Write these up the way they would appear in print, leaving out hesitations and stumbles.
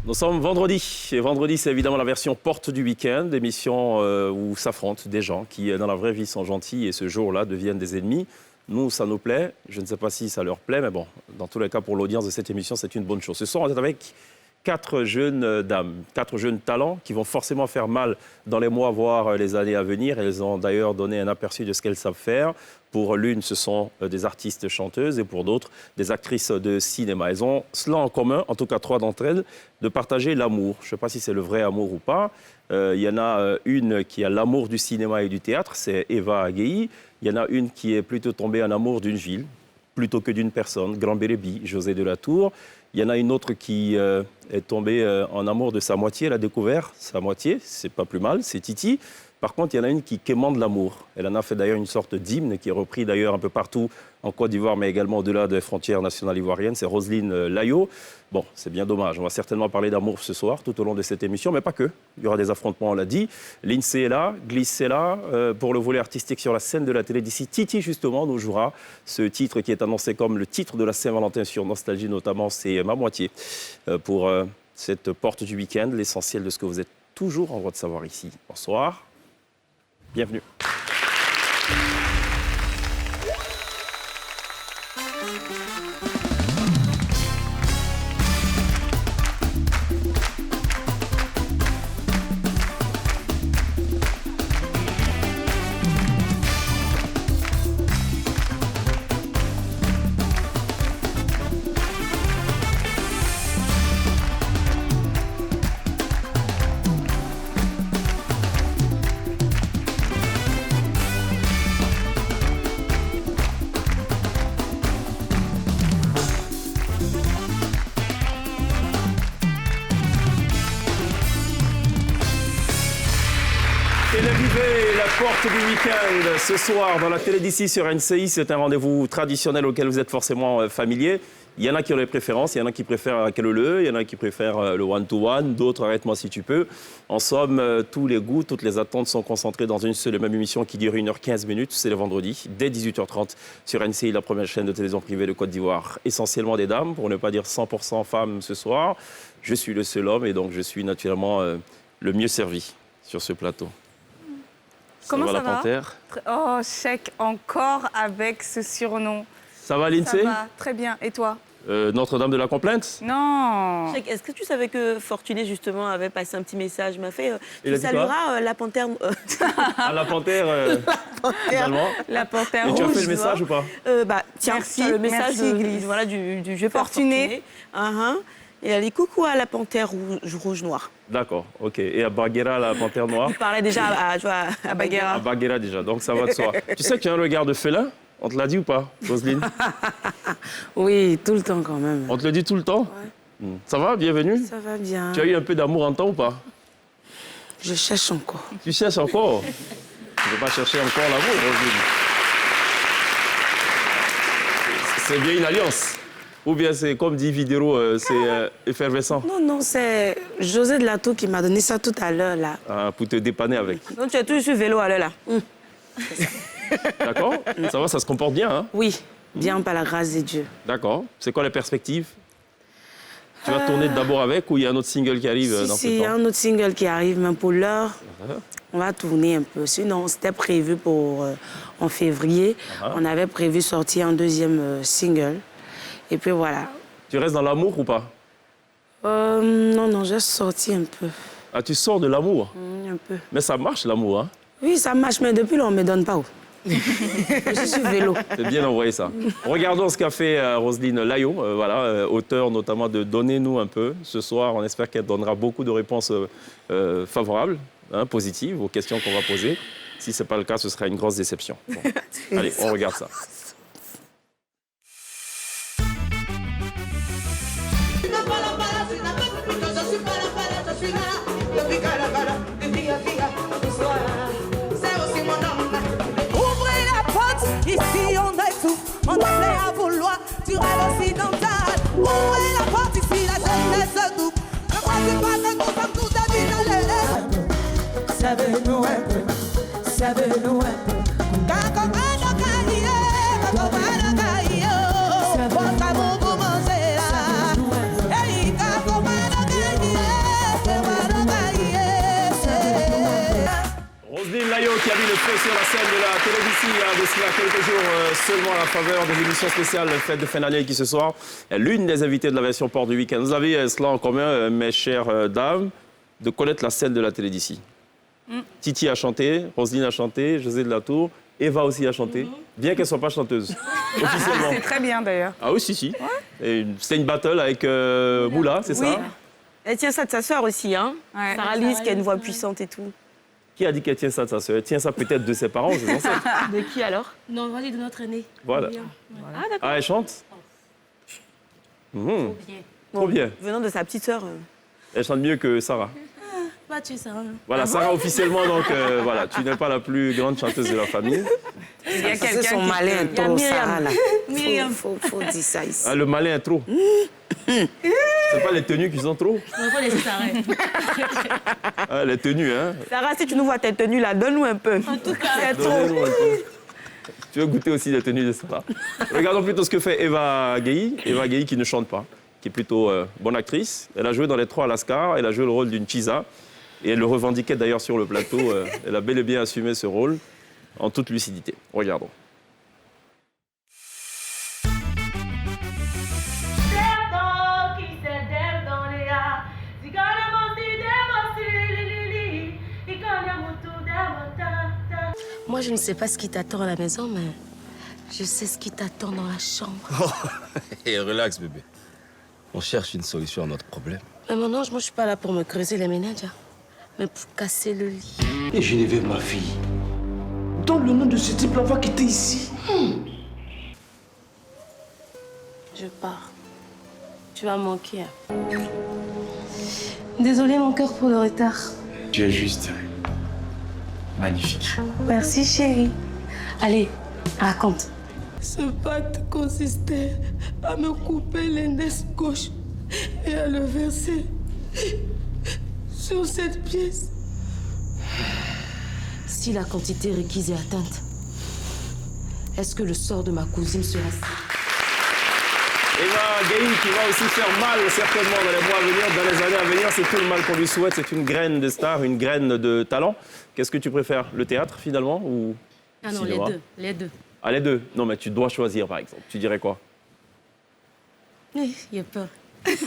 Nous sommes vendredi, et vendredi c'est évidemment la version porte du week-end, émission où s'affrontent des gens qui dans la vraie vie sont gentils et ce jour-là deviennent des ennemis. Nous, ça nous plaît, je ne sais pas si ça leur plaît, mais bon, dans tous les cas pour l'audience de cette émission, c'est une bonne chose. Ce soir, on est avec 4 jeunes dames, 4 jeunes talents qui vont forcément faire mal dans les mois, voire les années à venir. Elles ont d'ailleurs donné un aperçu de ce qu'elles savent faire. Pour l'une, ce sont des artistes chanteuses et pour d'autres, des actrices de cinéma. Elles ont cela en commun, en tout cas 3 d'entre elles, de partager l'amour. Je ne sais pas si c'est le vrai amour ou pas. Il y en a une qui a l'amour du cinéma et du théâtre, c'est Eva Agueyi. Il y en a une qui est plutôt tombée en amour d'une ville, plutôt que d'une personne, Grand Bérébi, José de la Tour. Il y en a une autre qui est tombée en amour de sa moitié, elle a découvert sa moitié, c'est pas plus mal, c'est Titi. Par contre, il y en a une qui quémande l'amour. Elle en a fait d'ailleurs une sorte d'hymne qui est repris d'ailleurs un peu partout en Côte d'Ivoire, mais également au-delà des frontières nationales ivoiriennes. C'est Roselyne Layo. Bon, c'est bien dommage. On va certainement parler d'amour ce soir, tout au long de cette émission, mais pas que. Il y aura des affrontements, on l'a dit. Lindsay est là, Gliss est là. Pour le volet artistique sur la scène de la télé d'ici, Titi, justement, nous jouera ce titre qui est annoncé comme le titre de la Saint-Valentin sur Nostalgie, notamment, c'est Ma moitié. Pour cette porte du week-end, l'essentiel de ce que vous êtes toujours en droit de savoir ici. Bonsoir. Bienvenue. Porte du week-end, ce soir, dans la télé d'ici sur NCI, c'est un rendez-vous traditionnel auquel vous êtes forcément familier. Il y en a qui ont des préférences, il y en a qui préfèrent Kelele, il y en a qui préfèrent le one-to-one, d'autres arrête-moi si tu peux. En somme, tous les goûts, toutes les attentes sont concentrées dans une seule et même émission qui dure 1h15, c'est le vendredi, dès 18h30 sur NCI, la première chaîne de télévision privée de Côte d'Ivoire. Essentiellement des dames, pour ne pas dire 100% femmes ce soir. Je suis le seul homme et donc je suis naturellement le mieux servi sur ce plateau. Comment ça va, Panthère? Oh, chèque, encore avec ce surnom. Ça va, Lindsay? Ça va, très bien. Et toi? Notre-Dame de la Complainte? Non. Chèque, est-ce que tu savais que Fortuné, justement, avait passé un petit message? Il m'a fait Il tu salueras la panthère... Ah, la panthère, finalement. La panthère Et rouge. tu as fait le message ou pas? Tiens, Merci, le message merci, voilà, du jeu Fortuné. Et elle dit coucou à la panthère rouge-noire. D'accord, ok. Et à Baguera, la panthère noire? Il parlait déjà à Baguera. À Baguera déjà, donc ça va de soi. Tu sais que tu as un regard de félin? On te l'a dit ou pas, Roselyne? Oui, tout le temps quand même. On te le dit tout le temps? Ouais. Ça va? Bienvenue? Ça va bien. Tu as eu un peu d'amour en temps ou pas? Je cherche encore. Tu cherches encore? Tu ne veux pas chercher encore l'amour, Roselyne? C'est bien une alliance? Ou bien c'est comme dit Vidéro, c'est effervescent? Non, c'est José de la Tour qui m'a donné ça tout à l'heure, là. Ah, pour te dépanner avec. Donc tu es toujours sur vélo à l'heure, là. D'accord? Ça va, ça se comporte bien, hein? Oui, bien par la grâce de Dieu. D'accord. C'est quoi les perspectives? Tu vas tourner d'abord avec ou il y a un autre single qui arrive dans ce temps? Il y a un autre single qui arrive, mais pour l'heure, on va tourner un peu. Sinon, c'était prévu pour en février. On avait prévu sortir un deuxième single. Et puis voilà. Tu restes dans l'amour ou pas? Non, j'ai sorti un peu. Ah, tu sors de l'amour? Un peu. Mais ça marche, l'amour, hein? Oui, ça marche, mais depuis là, on ne me donne pas. Je suis sur vélo. C'est bien envoyé, ça. Regardons ce qu'a fait Roselyne Layo, auteure notamment de Donnez-nous un peu. Ce soir, on espère qu'elle donnera beaucoup de réponses favorables, positives aux questions qu'on va poser. Si ce n'est pas le cas, ce sera une grosse déception. Bon. Allez, on regarde ça. Ouvrez la porte, ici on est tout. On est prêt à vouloir durer l'occidental. Ouvrez la porte, ici la jeunesse nous. Ne croyez pas que nous sommes tous des minolés. Savez-nous un peu, savez-nous un peu. Quand on a nos carrières, officiellement à la faveur des émissions spéciales Fête de fin d'année qui ce soir est l'une des invitées de la version Porte du Week-end. Vous avez cela en commun, mes chères dames, de connaître la scène de la télé d'ici. Titi a chanté, Roselyne a chanté, José de la Tour, Eva aussi a chanté, bien qu'elle ne soit pas chanteuse, officiellement. C'est très bien d'ailleurs. Ah oui, si. C'était une battle avec Moula, c'est Oui. ça? Elle tient ça de sa sœur aussi, hein. Ouais. Sarah Louise, qui a une voix puissante et tout. Qui a dit qu'elle tient ça de sa sœur? Elle tient ça peut-être de ses parents, ses ancêtres. De qui alors? Non, on va dire de notre aîné. Voilà. Ah, d'accord. Ah, elle chante? Trop bien. Venant de sa petite sœur. Elle chante mieux que Sarah. Pas tu ça. Voilà, Sarah officiellement, donc voilà, tu n'es pas la plus grande chanteuse de la famille. Il y a C'est quelqu'un son qui... malin trop, Myriam. Sarah, là. Myriam. Faut dire ça ici. Ah, le malin est trop. C'est pas les tenues qui sont trop. On va laisser ça. Ah, les tenues, hein. Sarah, si tu nous vois tes tenues là, donne-nous un peu. En tout cas, C'est trop. Donnez-nous un peu. Tu veux goûter aussi les tenues de Sarah? Regardons plutôt ce que fait Eva Gueye. Eva Gueye qui ne chante pas, qui est plutôt bonne actrice. Elle a joué dans Les Trois à Lascar, elle a joué le rôle d'une Chisa. Et elle le revendiquait d'ailleurs sur le plateau. Elle a bel et bien assumé ce rôle en toute lucidité. Regardons. moi, je ne sais pas ce qui t'attend à la maison, mais je sais ce qui t'attend dans la chambre. Hey, relax, bébé. On cherche une solution à notre problème. Mais mon ange, moi, je suis pas là pour me creuser les ménages, hein, mais pour casser le lit. Et Geneviève, ma fille, dans le nom de ce type-là, va quitter ici. Je pars. Tu vas me manquer. Hein. Désolée, mon cœur, pour le retard. Tu es juste magnifique. Merci, chérie. Allez, raconte. Ce pacte consistait à me couper l'index gauche et à le verser sur cette pièce. Si la quantité requise est atteinte, est-ce que le sort de ma cousine sera... Eva Gueye qui va aussi faire mal certainement dans les mois à venir, dans les années à venir. C'est tout le mal qu'on lui souhaite. C'est une graine de star, une graine de talent. Qu'est-ce que tu préfères, le théâtre finalement ou Ah non, cinéma? les deux. Ah, les deux. Non, mais tu dois choisir par exemple. Tu dirais quoi? Il y a peur.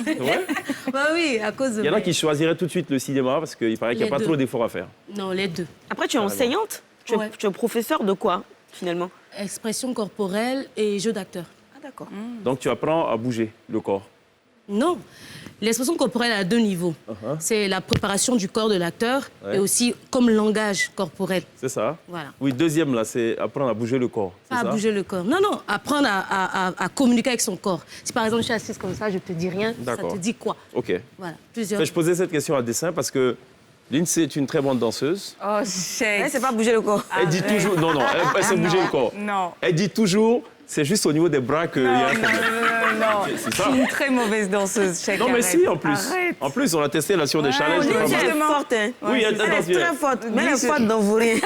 Ouais. Bah oui, à cause de... Il y en a qui choisiraient tout de suite le cinéma parce qu'il paraît qu'il n'y a Les pas deux. trop d'efforts à faire. Non, les deux. Après, tu es enseignante. Ouais. Tu es professeur de quoi, finalement? Expression corporelle et jeu d'acteur. Ah, d'accord. Donc tu apprends à bouger le corps. Non. L'expression corporelle a deux niveaux. C'est la préparation du corps de l'acteur Ouais. et aussi comme langage corporel. C'est ça? Voilà. Oui, deuxième là, c'est apprendre à bouger le corps. C'est Pas à ça? bouger le corps. Non, non, apprendre à communiquer avec son corps. Si par exemple je suis assise comme ça, je te dis rien, ça D'accord. te dit quoi? Ok. Voilà, plusieurs. Je posais cette question à dessein parce que Lindsay est une très bonne danseuse. Oh, Ouais, shake. c'est pas bouger le corps. Elle dit toujours... Non, non, elle sait bouger le corps. Non. Elle dit toujours, c'est juste au niveau des bras qu'il y a un problème. Non, C'est je ça. suis une très mauvaise danseuse, Shake. Non, mais arrête. si, en plus. Arrête. En plus, on l'a testé là sur des challenges. oui, c'est pas oui, mal. Elle est Justement. forte, hein. Oui, elle Elle danse est bien. très forte. Mais elle est forte dans vos rires.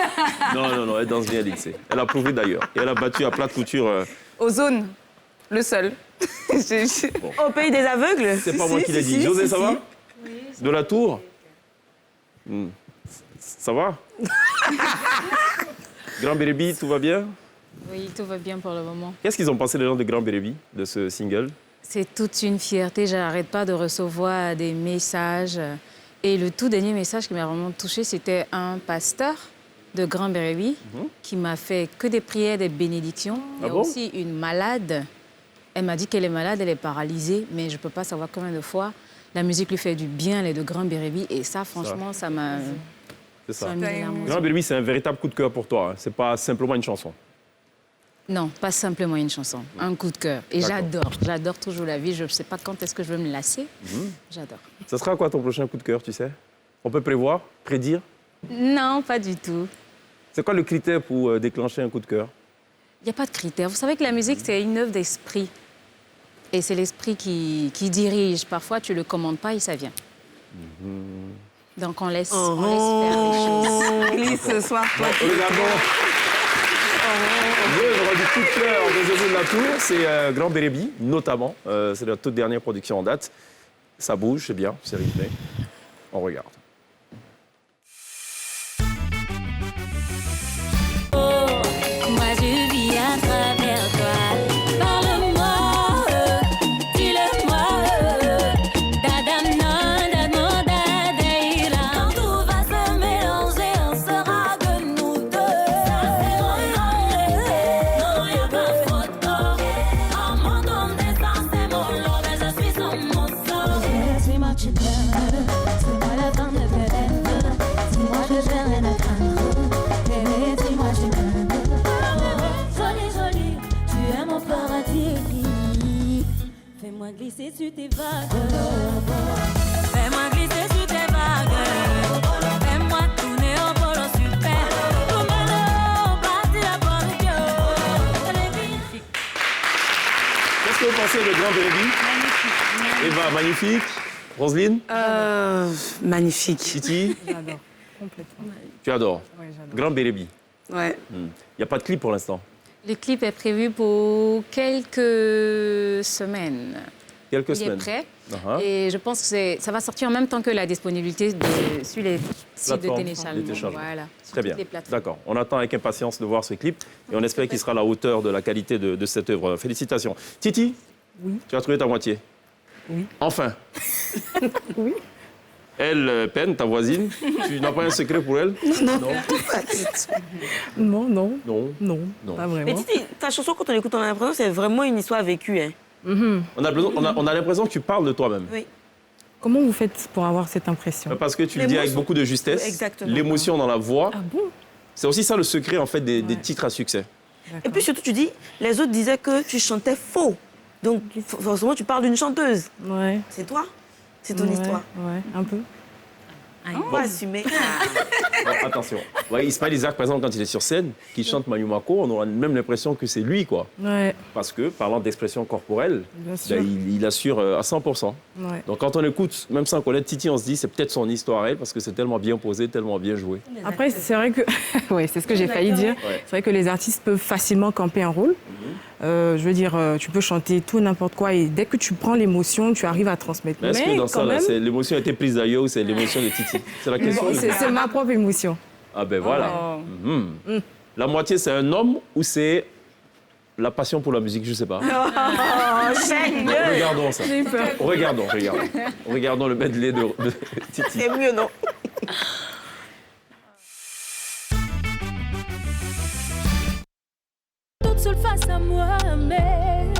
Non, non, elle danse bien, Lindsay. Elle a prouvé d'ailleurs. Et elle a battu à plat de couture. Ozone, le seul. Au pays des aveugles. C'est pas moi qui l'ai dit. José, ça va? De la Tour? Ça va? Grand Bérébi, tout va bien? Oui, tout va bien pour le moment. Qu'est-ce qu'ils ont pensé les gens de Grand Bérébi, de ce single? C'est toute une fierté. Je n'arrête pas de recevoir des messages. Et le tout dernier message qui m'a vraiment touchée, c'était un pasteur de Grand Bérébi qui m'a fait que des prières, des bénédictions. Ah Il y a bon? aussi une malade. Elle m'a dit qu'elle est malade, elle est paralysée, mais je ne peux pas savoir combien de fois la musique lui fait du bien, elle est de Grand Bérébi. Et ça, franchement, ça m'a... C'est ça. ça m'a mis les larmes aux Grand yeux. Bérébi, c'est un véritable coup de cœur pour toi. Hein. C'est pas simplement une chanson. Non, pas simplement une chanson, un coup de cœur. Et D'accord. j'adore toujours la vie. Je ne sais pas quand est-ce que je vais me lasser. J'adore. Ça sera quoi ton prochain coup de cœur, tu sais? On peut prévoir, prédire? Non, pas du tout. C'est quoi le critère pour déclencher un coup de cœur? Il n'y a pas de critère. Vous savez que la musique, c'est une œuvre d'esprit. Et c'est l'esprit qui dirige. Parfois, tu ne le commandes pas et ça vient. Donc, on laisse faire les choses. Glisse ce soir, toi. Regardons. L'œuvre du coup de cœur de José de la Tour, c'est Grand Bérébi, notamment. C'est la toute dernière production en date. Ça bouge, c'est bien, c'est rythmé. On regarde. Moi je vis à travers glisser sur tes vagues. Fais-moi glisser sur tes vagues. Fais-moi tourner en volant super. Pour maintenant, partir la bonne Dieu. Qu'est-ce que vous pensez de Grand Bérébi? Magnifique. Eva, magnifique. Roselyne? Magnifique. Titi? J'adore, complètement. Tu adores? Oui, j'adore. Grand Bérébi. Ouais. Il n'y a pas de clip pour l'instant. Le clip est prévu pour quelques semaines. Quelques Il semaines. est prêt. Uh-huh. Et je pense que ça va sortir en même temps que la disponibilité sur les sites de Plateforme téléchargement. de téléchargement. Voilà, sur Très bien. toutes les plateformes. D'accord. On attend avec impatience de voir ce clip et on espère qu'il sera à la hauteur de la qualité de cette œuvre. Félicitations. Titi? Oui. Tu as trouvé ta moitié? Oui. Enfin. Oui. Elle, Pen, ta voisine, tu n'as pas un secret pour elle? Non. Non, non. Non. Non, Non. pas Mais vraiment. Titi, ta chanson, quand on l'écoute, on a l'impression que c'est vraiment une histoire vécue. Hein. On a l'impression que tu parles de toi-même. Oui. Comment vous faites pour avoir cette impression? Parce que tu le Les dis mots avec sont- beaucoup de justesse. Exactement. L'émotion dans la voix. Ah bon? C'est aussi ça le secret en fait des Ouais. titres à succès. Et puis surtout, tu dis, les autres disaient que tu chantais faux. Donc, forcément, tu parles d'une chanteuse. Ouais. C'est toi. C'est ton Ouais, histoire. Ouais, un peu. On va assumer. Bon, attention. Ouais, Ismaël Isaac, par exemple, quand il est sur scène, qui chante Manu Mako, on aura même l'impression que c'est lui, quoi. Ouais, Parce que, parlant d'expression corporelle, bien sûr. ben, il assure à 100%. Ouais. Donc quand on écoute, même sans connaître Titi, on se dit c'est peut-être son histoire, elle, parce que c'est tellement bien posé, tellement bien joué. Après, c'est vrai que... oui, c'est ce que j'ai failli dire. Ouais. C'est vrai que les artistes peuvent facilement camper un rôle. Je veux dire, tu peux chanter tout, n'importe quoi, et dès que tu prends l'émotion, tu arrives à transmettre. Mais est-ce que dans ça, quand là, même, c'est l'émotion a été prise d'ailleurs ou c'est l'émotion de Titi? C'est la question. c'est ma propre émotion. Ah ben voilà. Oh. Mhm. La moitié, c'est un homme ou c'est la passion pour la musique, je sais pas. Regardons ça. J'ai peur. Regardons. Regardons le medley de Titi. C'est mieux, non? Toute seule face à moi, mais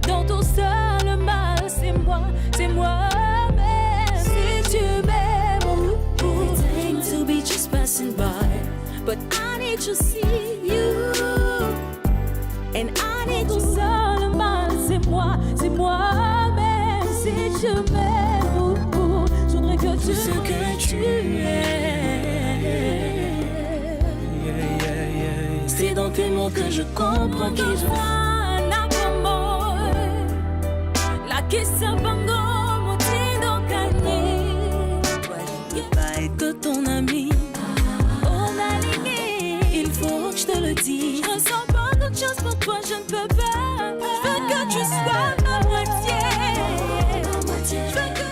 dans tout ça, le mal, c'est moi-même. Si tu m'aimes, pretend to be just passing by, but I need to see you, and I need tout ça, le mal, c'est moi-même. Si tu m'aimes, je voudrais que tu ce que tu es. C'est dans tes mots que je comprends qui je la question bango moti donc gagné que ton ami on a aligné. Il faut que je te le dise. Je ressens pas d'autre chose pour toi, je ne peux pas. Je veux que tu sois ma moitié. Je veux que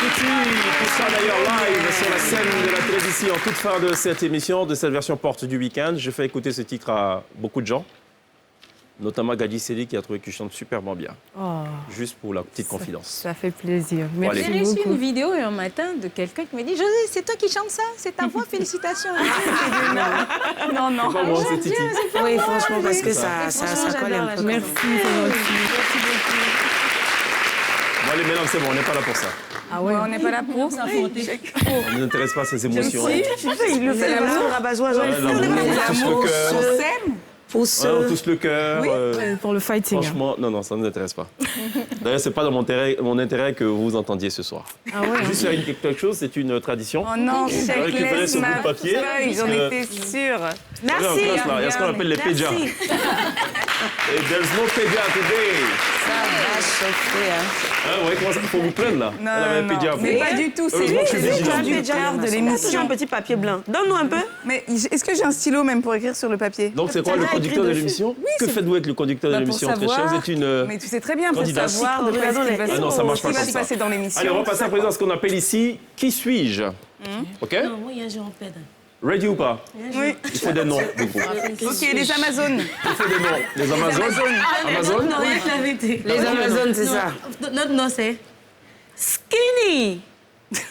Tout ça d'ailleurs live sur la scène de la télévision en toute fin de cette émission, de cette version porte du week-end. Je fais écouter ce titre à beaucoup de gens, notamment Gadi Seli qui a trouvé que tu chantes superbement bien. Oh, Juste pour la petite confidence. ça fait plaisir. allez. Merci J'ai reçu beaucoup. une vidéo un matin de quelqu'un qui m'a dit « José, c'est toi qui chantes ça? C'est ta voix, félicitations. » Non, non. C'est pas moi, c'est Titi. Oui, franchement, parce que ça Franchement, colle un j'adore peu. la Merci, c'est gentil. Bon allez, mesdames, c'est bon, on n'est pas là pour ça. Ah ouais. On n'est pas là pour ça. On ne intéresse pas à ces émotions. Il le fait l'amour rabat-joie. Ouais, l'amour, on touche le cœur. On s'aime. Pour Ouais, ceux... on touche le cœur. Pour le fighting. Franchement, non, ça ne nous intéresse pas. D'ailleurs, c'est pas dans mon intérêt que vous entendiez ce soir. Ah ouais. Juste faire quelque chose, c'est une tradition. Oh non, check, récupérer laisse ce bout ma de papier, feuille, j'en puisque- étais sûre. Regardez en classe, là, il y a ce qu'on appelle les pédias. Merci. Et there's no pédia today. Ça va chauffer, hein. Hein, ouais, comment ça? Faut vous plaindre là. Elle avait un Non, pédia. non, mais pas du tout. C'est Heureusement que je suis juste vigilant. le conducteur de Toujours un l'émission. petit papier blanc. Donne-nous un peu. Mais est-ce que j'ai un stylo même pour écrire sur le papier? Donc c'est quoi le conducteur de l'émission? Que faites-vous avec le conducteur de Bah, pour l'émission, très savoir- cher? Vous êtes une... Mais tu sais très bien, pour Candidat. savoir de quoi Regardons ce qui les- va Ah non, ça marche ce pas qui va comme se ça. passer dans l'émission. Allez, on va passer à présent à ce qu'on appelle ici Qui suis-je? OK? Non, moi, il y a Jean Pedre. Ready ou pas? Oui. Il faut des noms, du coup. Ok, les Amazones. Il faut des noms. Les Amazones? Amazones? Non, avec la vérité. Les Amazones, c'est ça. Notre nom, c'est... Skinny.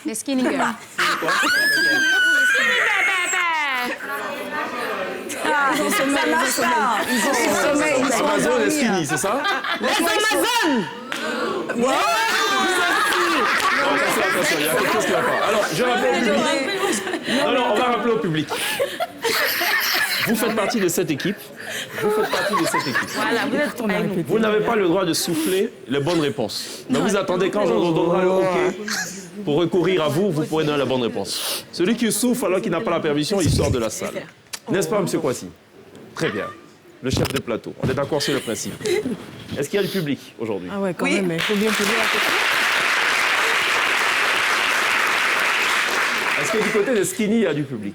Les skinny girls. Ça marche pas. Ils ont son sommeil, ils sont Amazon et endormis. Skinny, c'est ça? Les Amazones. Attention, il y a quelque chose qui va pas. Alors, je rappelle au public. Non, on va rappeler au public. Vous faites partie de cette équipe Vous faites partie de cette équipe. Voilà, vous êtes avec nous. Vous n'avez pas le droit de souffler les bonnes réponses. Mais vous attendez quand on donnera le OK pour recourir à vous, vous pourrez donner la bonne réponse. Celui qui souffle alors qu'il n'a pas la permission, il sort de la salle. N'est-ce pas, M. Kwasi? Très bien. Le chef de plateau. On est d'accord sur le principe. Est-ce qu'il y a du public aujourd'hui? Ah ouais, quand même, il faut bien poser la question. Est-ce que du côté de Skinny, il y a du public?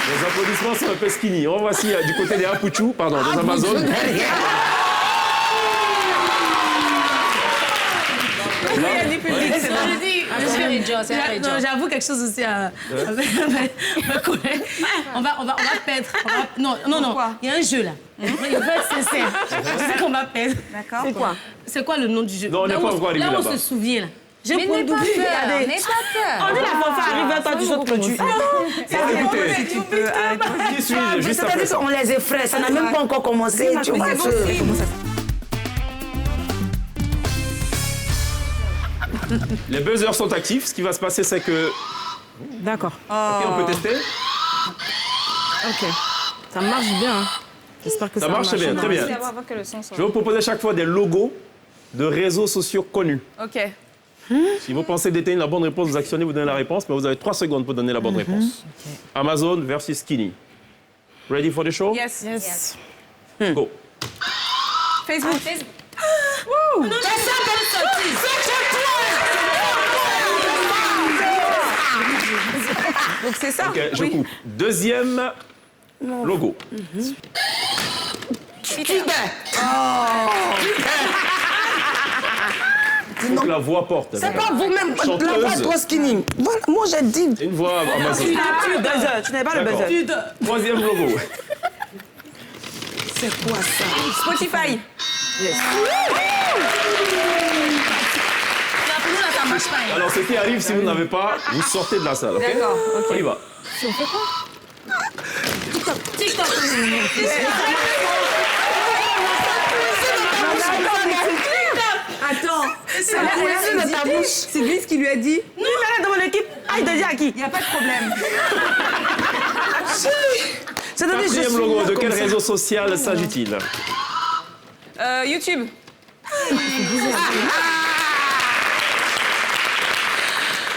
Les applaudissements sont un peu Skinny. On voit si du côté des Apuchu, pardon, des Amazones. J'avoue quelque chose aussi à ma collègue. On va perdre. Non. Il y a un jeu là. Il faut être sincère. Je sais qu'on va perdre. D'accord. C'est quoi? C'est quoi le nom du jeu? Non, on n'est pas encore arrivé là, on là-bas. se souvient là. J'ai Mais n'aie pas peur, n'aie pas peur. On dit la fanfare arrive, toi tu sautes que tu... Écoutez, Si tu peux arrêter. qui suis-je juste après C'est-à-dire ça? qu'on les effraie, ça n'a même pas encore commencé. Tu vois, Les buzzers sont actifs. Ce qui va se passer, c'est que... D'accord. Ok, on peut tester? Ok. Ça marche bien. Hein. J'espère que ça Ça marche très bien, très bien. On va voir que le son soit. Je vais vous proposer chaque fois des logos de réseaux sociaux connus. Ok. Si vous pensez détenir la bonne réponse, vous actionnez, vous donnez la réponse, mais vous avez 3 secondes pour donner la bonne réponse. Amazon versus Skinny. Ready for the show? Yes. Yes. Go. Facebook. Donc c'est ça. Ok, je coupe. Deuxième logo. Il faut que la voix porte. C'est pas vous-même, la voix Chanteuse. trop skinny. Voilà, moi j'ai dit. Une voix Amazon. Buzzer, tu n'avais pas le D'accord. buzzer. Troisième logo. C'est quoi ça? Spotify. Alors, ce qui arrive, si vous n'avez pas, vous sortez de la salle, ok? D'accord, ok. On y va. Attends, C'est lui ce qui lui a dit. nous, il dans mon équipe. Ah, il te dit à qui? Il n'y a pas de problème. C'est-à-dire, je Quatrième suis logo, là de comme quel ça. réseau social s'agit-il? YouTube.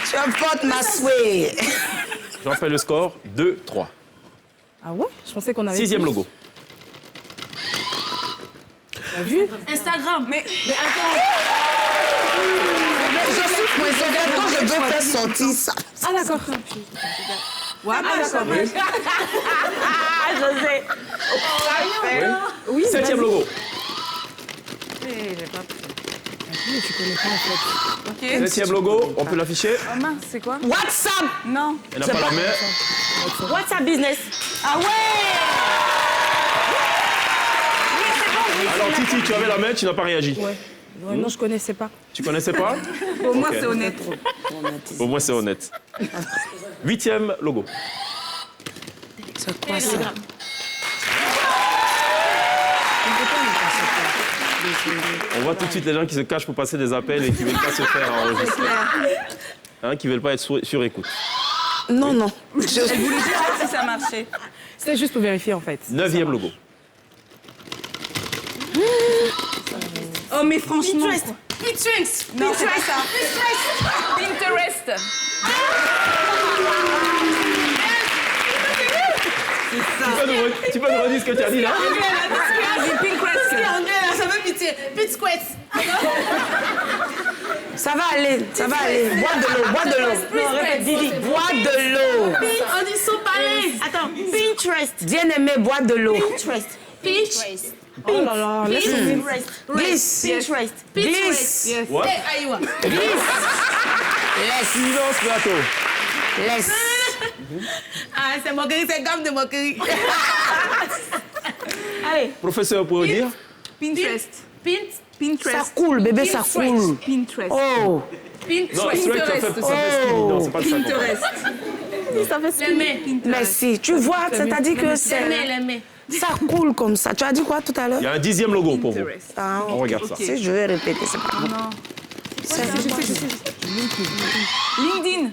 Tu apportes ma souhait. J'en fais le score. 2-3. Ah ouais? Je pensais qu'on avait... Sixième logo. Instagram. Mais Je suis coincée quand je veux faire sortir ça. Ah d'accord. Ah, je sais. Oui, Septième logo. tu connais pas en fait. ok. Septième logo, on peut l'afficher. Oh mince, c'est quoi? WhatsApp. Non. Elle n'a pas la main. WhatsApp business. Ah ouais. Alors, Titi, tu avais la main, tu n'as pas réagi. Ouais, non, je connaissais pas. Tu connaissais pas? Au moins Ok. c'est honnête. Au moins, c'est honnête. Huitième logo. C'est quoi ça? On voit tout de suite les gens qui se cachent pour passer des appels et qui ne veulent pas se faire enregistrer. Hein, qui ne veulent pas être sur écoute. Non, non. Elle voulait juste voir si ça marchait. C'était juste pour vérifier en fait. Neuvième logo. Oh mais franchement. Pinterest. Pinterest. Non, c'est pas ça. Pinterest. Tu peux nous redire ce que tu as dit là? Pinterest. Ça veut pitié. Pinterest. Ça va aller, ça va aller. Bois de l'eau, bois de l'eau. Non, répète, Didi. Bois de l'eau. On dit sont balèzes. Attends, Pinterest. Bien aimé, bois de l'eau. Pinterest. Pinterest. Oh là là, laisse tomber. Glisse. Pinterest. Glisse. What? Aïwa. Silence plateau. Laisse. Ah, c'est moquerie, c'est gomme de moquerie. Allez. Professeur, pour dire? Pinterest. Ça Pinterest. coule, bébé, ça coule. Pinterest. Oh. Non, c'est vrai que ça fait skinny. Non, c'est pas de ça. qu'on parle. Pinterest. Les mains. Merci. Tu vois, c'est-à-dire que Les c'est... mains, les mains. Ça coule comme ça. Tu as dit quoi tout à l'heure? Il y a un 10e logo pour vous. Pinterest. Ah, On regarde ça. si je vais répéter, c'est pas grave. Non. LinkedIn.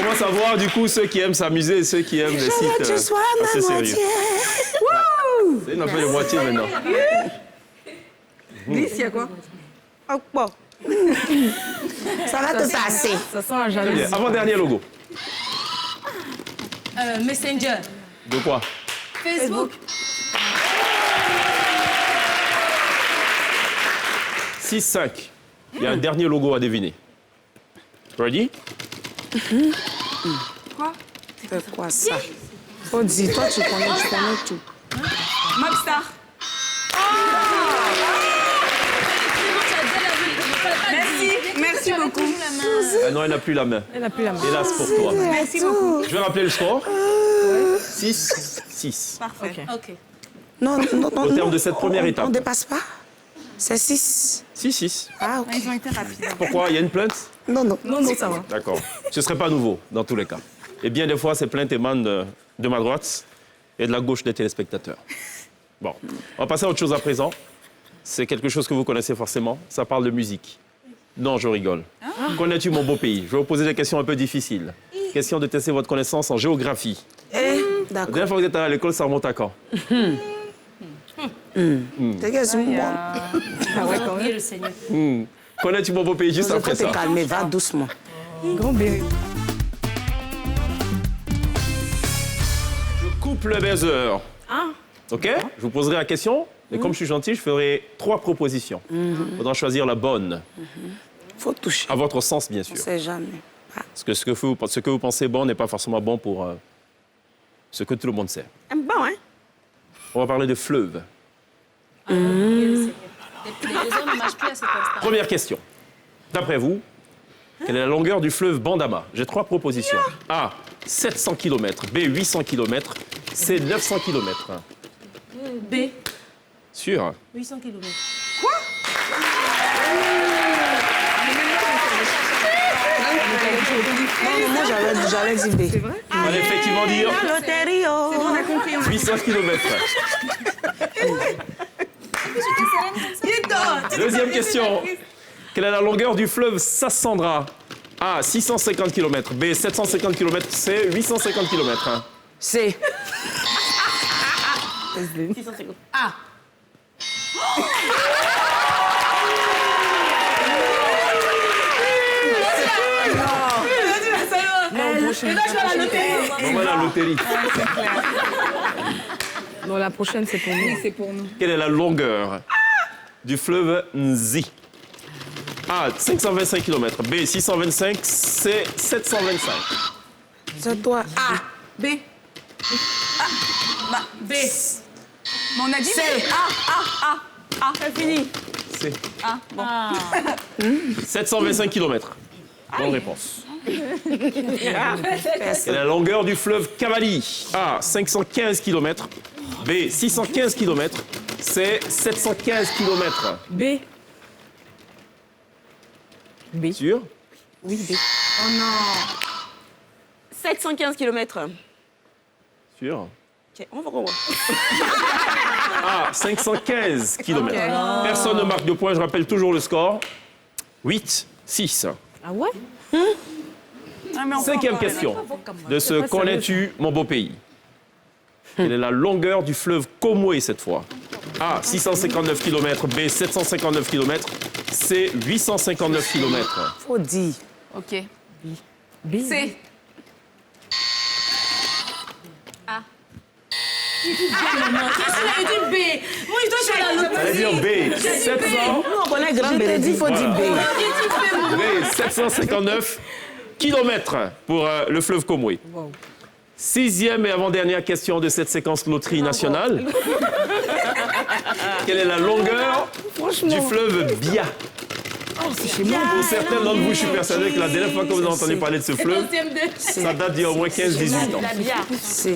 commence à voir du coup ceux qui aiment s'amuser et ceux qui aiment les sites assez sérieux. C'est une affaire de moitié maintenant. Glisse, il y a quoi? Oh, bon. Ça va te passer. Ça sent un Très jalousie. bien. Avant-dernier logo. Messenger. De quoi? Facebook. 6-5. Il y a un dernier logo à deviner. Ready? C'est quoi ça? Faut dire, toi, tu connais tout. Mobstar. Merci beaucoup. Ah non, elle n'a plus la main. Elle n'a plus la main. Hélas pour toi. Merci beaucoup. Je vais rappeler le score. 6-6. Parfait. Ok. Non. Au terme de cette première étape. On ne dépasse pas? C'est 6. 6-6. Ah, ok. Ils ont été rapides. Pourquoi? Il y a une plainte? Non. Non, ça va. D'accord. Ce ne serait pas nouveau, dans tous les cas. Et bien des fois, ces plaintes émanent de ma droite et de la gauche des téléspectateurs. Bon, on va passer à autre chose à présent. C'est quelque chose que vous connaissez forcément. Ça parle de musique. Non, je rigole. Connais-tu mon beau pays? Je vais vous poser des questions un peu difficiles. Question de tester votre connaissance en géographie. La D'accord. dernière fois que vous êtes allé à l'école, ça remonte à quand? T'es qu'est-ce que moi? Ah ouais, quand même. le Seigneur. Connais-tu mon beau pays juste Je après peux te ça? calmer, va doucement. Grand Berry. Je coupe le buzzer. OK? Je vous poserai la question. Et comme je suis gentil, je ferai 3 propositions. Il faudra choisir la bonne. Faut toucher. À votre sens, bien sûr. On sait jamais. Parce que ce que vous pensez bon n'est pas forcément bon pour ce que tout le monde sait. Bon, hein? On va parler de fleuve. Les hommes ne marchent plus à cet instant. Première question. D'après vous, quelle est la longueur du fleuve Bandama? J'ai 3 propositions. A, 700 km. B, 800 km. C, 900 km. B. Sûr? 800 km. Non, moi, j'allais dire B. On va effectivement dire Loterie, oh. 800 km. Deuxième question. Quelle est la longueur du fleuve Sassandra? A, 650 km. B, 750 km. C, 850 km. C. Bon, voilà, la loterie. Non, la prochaine, c'est pour nous. C'est pour nous. Quelle est la longueur du fleuve Nzi? A, 525 km. B, 625. C, 725. C'est toi. A. B. B. Mais on a dit C. C'est fini. C. Ah, bon. 725 km. Bonne réponse. Quelle est la longueur du fleuve Cavali? A, 515 km. B, 615 km. C, 715 km. B. B. Sûr? Oui, B. 715 km. Sûr? Ok, on va revoir. A, 515 km. Personne ne marque de points, je rappelle toujours le score. 8-6. Ah ouais? Cinquième question de ce Connais-tu mon beau pays? Quelle est la longueur du fleuve Komoé cette fois? A, 659 km. B, 759 km. C, 859 km. Faut dire. OK. B. C. Qu'est-ce qu'il a dit B? Moi, je dois faire la Ça veut dire B, 700. Nous, on connaît Grand Béret. Il faut dire B. B, 759 km pour le fleuve Komoé. Sixième et avant-dernière question de cette séquence loterie nationale. Quelle est la longueur du fleuve Bia? Pour certains d'entre vous, je suis persuadé que la dernière fois que vous avez entendu parler de ce fleuve, ça date d'il y a au moins 15-18 ans. C.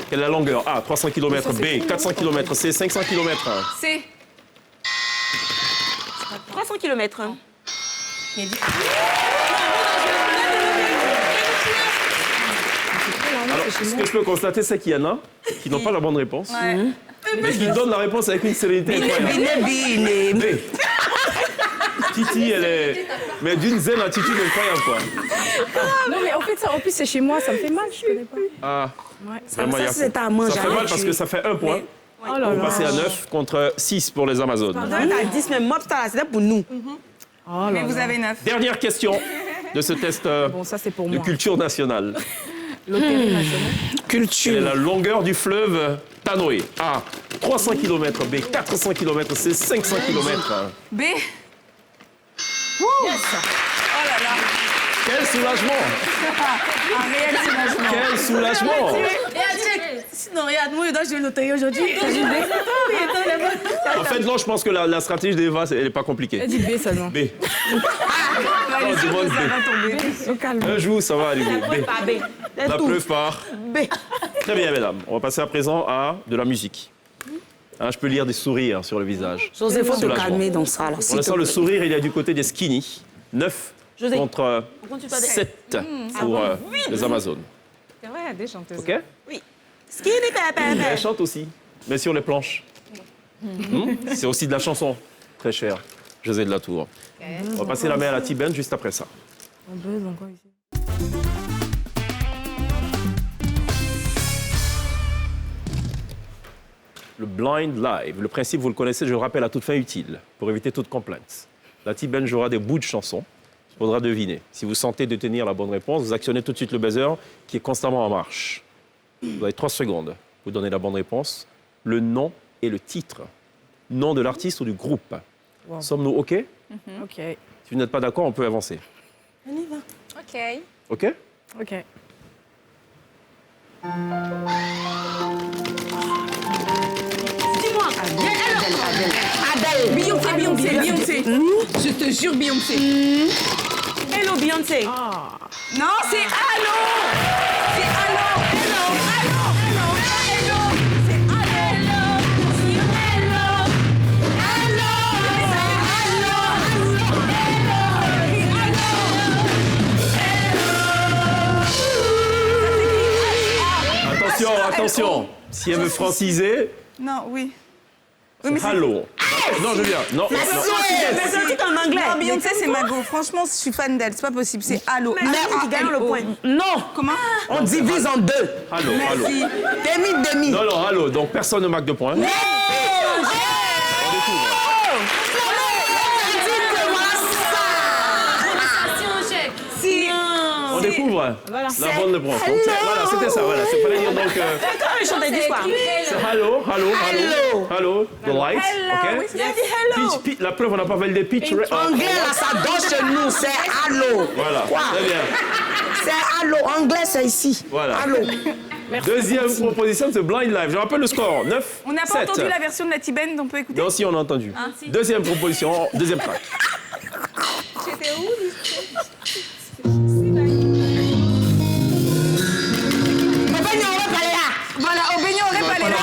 Quelle est la longueur? A, 300 km. B, 400 km. C, 500 km. C. 300 km. Alors, ce que je peux constater, c'est qu'il y en a qui n'ont pas la bonne réponse, mais qui donnent la réponse avec une sérénité incroyable. B. Titi, elle est... Mais d'une zen attitude incroyable, quoi. Non, mais en fait, ça, en plus, c'est chez moi, ça me fait mal, je connais pas. Ah, Ouais. vraiment, il y a- c'est à moi, ça fait j'arrête, mal parce tu- que ça fait 1 point. Oh là On là. passait à 9 contre 6 pour les Amazones. T'as 10, mais moi, putain, c'était pour nous. Oh là Mais vous là. avez 9. Dernière question de ce test Bon, ça, c'est pour de moi. culture nationale. Loterie nationale. Quelle est Culture. la longueur du fleuve Tanoé? A, 300 km. B, 400 km. C, 500 km. B. Oh là là. Quel soulagement! Un réel soulagement. Quel soulagement! Sinon, regarde, moi, je dois jouer loterie aujourd'hui. En fait, non, je pense que la stratégie d'Eva, elle n'est pas compliquée. Elle dit B seulement. B. Non, demande B. Au calme. Un jour, ça va arriver. B. Pas B. La preuve par. B. Très bien, mesdames. On va passer à présent à de la musique. Hein, je peux lire des sourires sur le visage. José, faut te Soulagement. calmer dans ça, là. Pour s'il te l'instant, le plaît. sourire, il est du côté des skinny. 9 José. contre On continue pas de- 7 pour les Amazones. C'est vrai, il y a des chanteuses. OK? Skinny papa. Elle chante aussi, mais sur les planches. C'est aussi de la chanson, très cher. José de la Tour. On va passer la main à la T-Band juste après ça. On buzz encore ici. Le blind live. Le principe, vous le connaissez, je le rappelle à toute fin utile, pour éviter toute complainte. La T-Band jouera des bouts de chansons. Il faudra deviner. Si vous sentez détenir la bonne réponse, vous actionnez tout de suite le buzzer qui est constamment en marche. Vous avez 3 secondes. Vous donnez la bonne réponse, le nom et le titre. Nom de l'artiste ou du groupe. Wow. Sommes-nous OK? Ok. Si vous n'êtes pas d'accord, on peut avancer. OK. OK? Ok. Dis-moi. Adèle. Beyoncé. Je te jure, Beyoncé. Hello, Beyoncé. Non, c'est Allo. C'est Allo. Hello. Allo. Hello. Hello. C'est Allo. C'est Hello. Attention, attention. Si elle veut franciser, Non, oui. c'est Halo. Non, je viens. Non, non. Mais c'est un titre en anglais. Non, Beyoncé, c'est Mago. Franchement, je suis fan d'elle. C'est pas possible. C'est Allo. Mais qui gagne le point. Non, Comment? on divise en 2. Halo, Halo. Demi. Non, non, Halo. Donc personne ne marque de points. On découvre. On découvre la bonne réponse. Donc, voilà, c'était ça. Voilà, c'est fallait dire donc. Comment ils chantent d'histoire? C'est Halo, Halo, Halo, Halo, the lights, ok? Il a dit hello. Pitch, la preuve, on n'a pas validé pitch. Anglais, là, ça donne chez nous, c'est allô. Voilà, Quoi? très bien. C'est allô. Anglais, c'est ici. Voilà. Allô. Deuxième proposition, c'est Blind Live. Je rappelle le score, 9, On n'a pas 7. entendu la version de la T-Band, on peut écouter? Non, si, on a entendu. Deuxième proposition, deuxième track. J'étais où? Voilà, au beignet, on répare les là.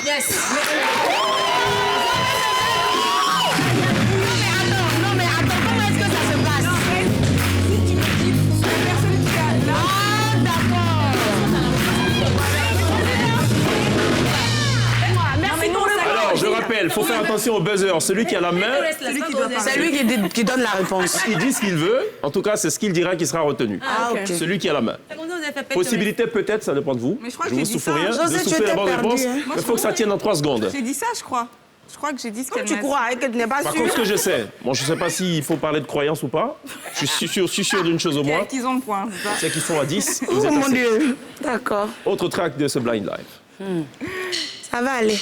Yes. Non, mais attends, comment est-ce que ça se passe? Si tu me dis la personne qui a là. Ah, d'accord. Merci pour le Alors, je rappelle, il faut faire attention au buzzer. Celui qui a la main, Celui qui doit parler. C'est lui qui donne la réponse. il dit ce qu'il veut. En tout cas, c'est ce qu'il dira qui sera retenu. Ah, ok. Celui qui a la main. Possibilité peut-être, ça dépend de vous. Mais je crois que vous j'ai dit souffle ça. rien. José, de tu souffler la étais bonne perdu, réponse. hein. Il faut que ça tienne en 3 secondes. J'ai dit ça, je crois. Je crois que j'ai dit ce qu'elle Tu m'a crois que tu n'es pas Par sûr? contre, ce que je sais, bon, je ne sais pas s'il faut parler de croyance ou pas. Je suis sûr d'une chose au moins, dit. Qu'ils ont le point, c'est ça? c'est qu'ils sont à 10. Et vous Oh êtes à mon 7. Dieu. D'accord. Autre track de ce Blind Live. Ça va aller.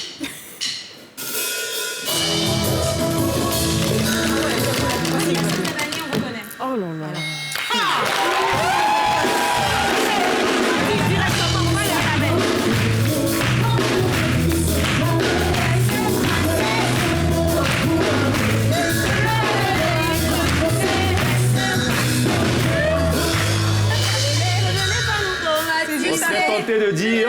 Oh là là. On serait tenté de dire,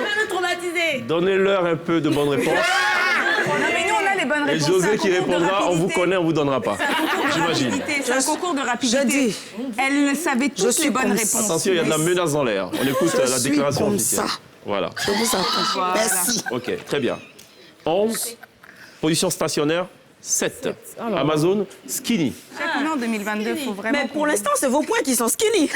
donnez-leur un peu de bonnes réponses. Non, mais nous, on a les bonnes Et réponses. José C'est un qui concours de répondra, on vous rapidité. connaît, on vous donnera pas. J'imagine. C'est un concours de rapidité. Je dis. Elle savait toutes suis les bonnes comme réponses. ça. Attention, il y a de la menace dans l'air. On écoute Je la suis déclaration comme officielle. ça. Voilà. Je vous attends. Merci. Ok, très bien. 11, position stationnaire, 7. Alors. Amazon, skinny. Chaque année en 2022, il faut vraiment. Mais pour l'instant, c'est vos points qui sont skinny.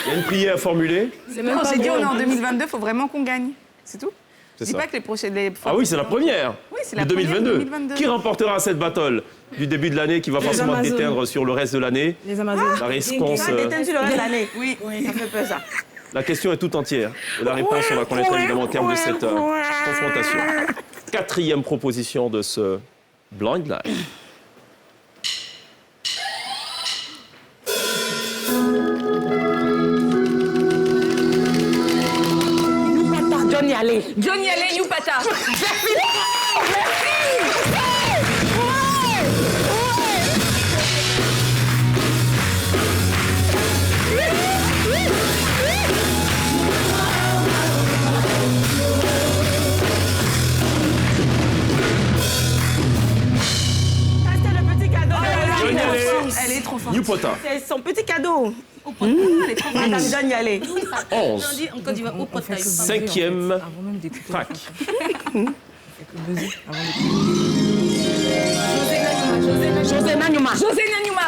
Il y a une prière à formuler. Non, j'ai dit on est en 2022, il faut vraiment qu'on gagne. C'est tout. C'est Je dis ça. pas que les prochaines. Ah oui, c'est la première Oui, c'est la de première de 2022. 2022. Qui remportera cette battle du début de l'année qui va forcément Amazones. déteindre sur le reste de l'année? Les Amazones. La réponse, Ça déteint sur le reste de l'année. Oui. Ça fait peur, ça. la question est toute entière. Et la réponse, on la connaîtra évidemment au terme de cette confrontation. 4e proposition de ce Blind Live. Johnny, allez. Johnny Alley, Youpata. Ça, c'est le petit cadeau. Johnny Haley, Elle est trop forte. Youpota. C'est son petit cadeau. Elle est trop forte. Madame Johnny, allez. 11. En Côte d'Ivoire, au On fait que buzzer, 5e en fait, avant même d'écouter le track. On fait que buzzer avant d'écouter. José Nanyuma. José Nanyuma.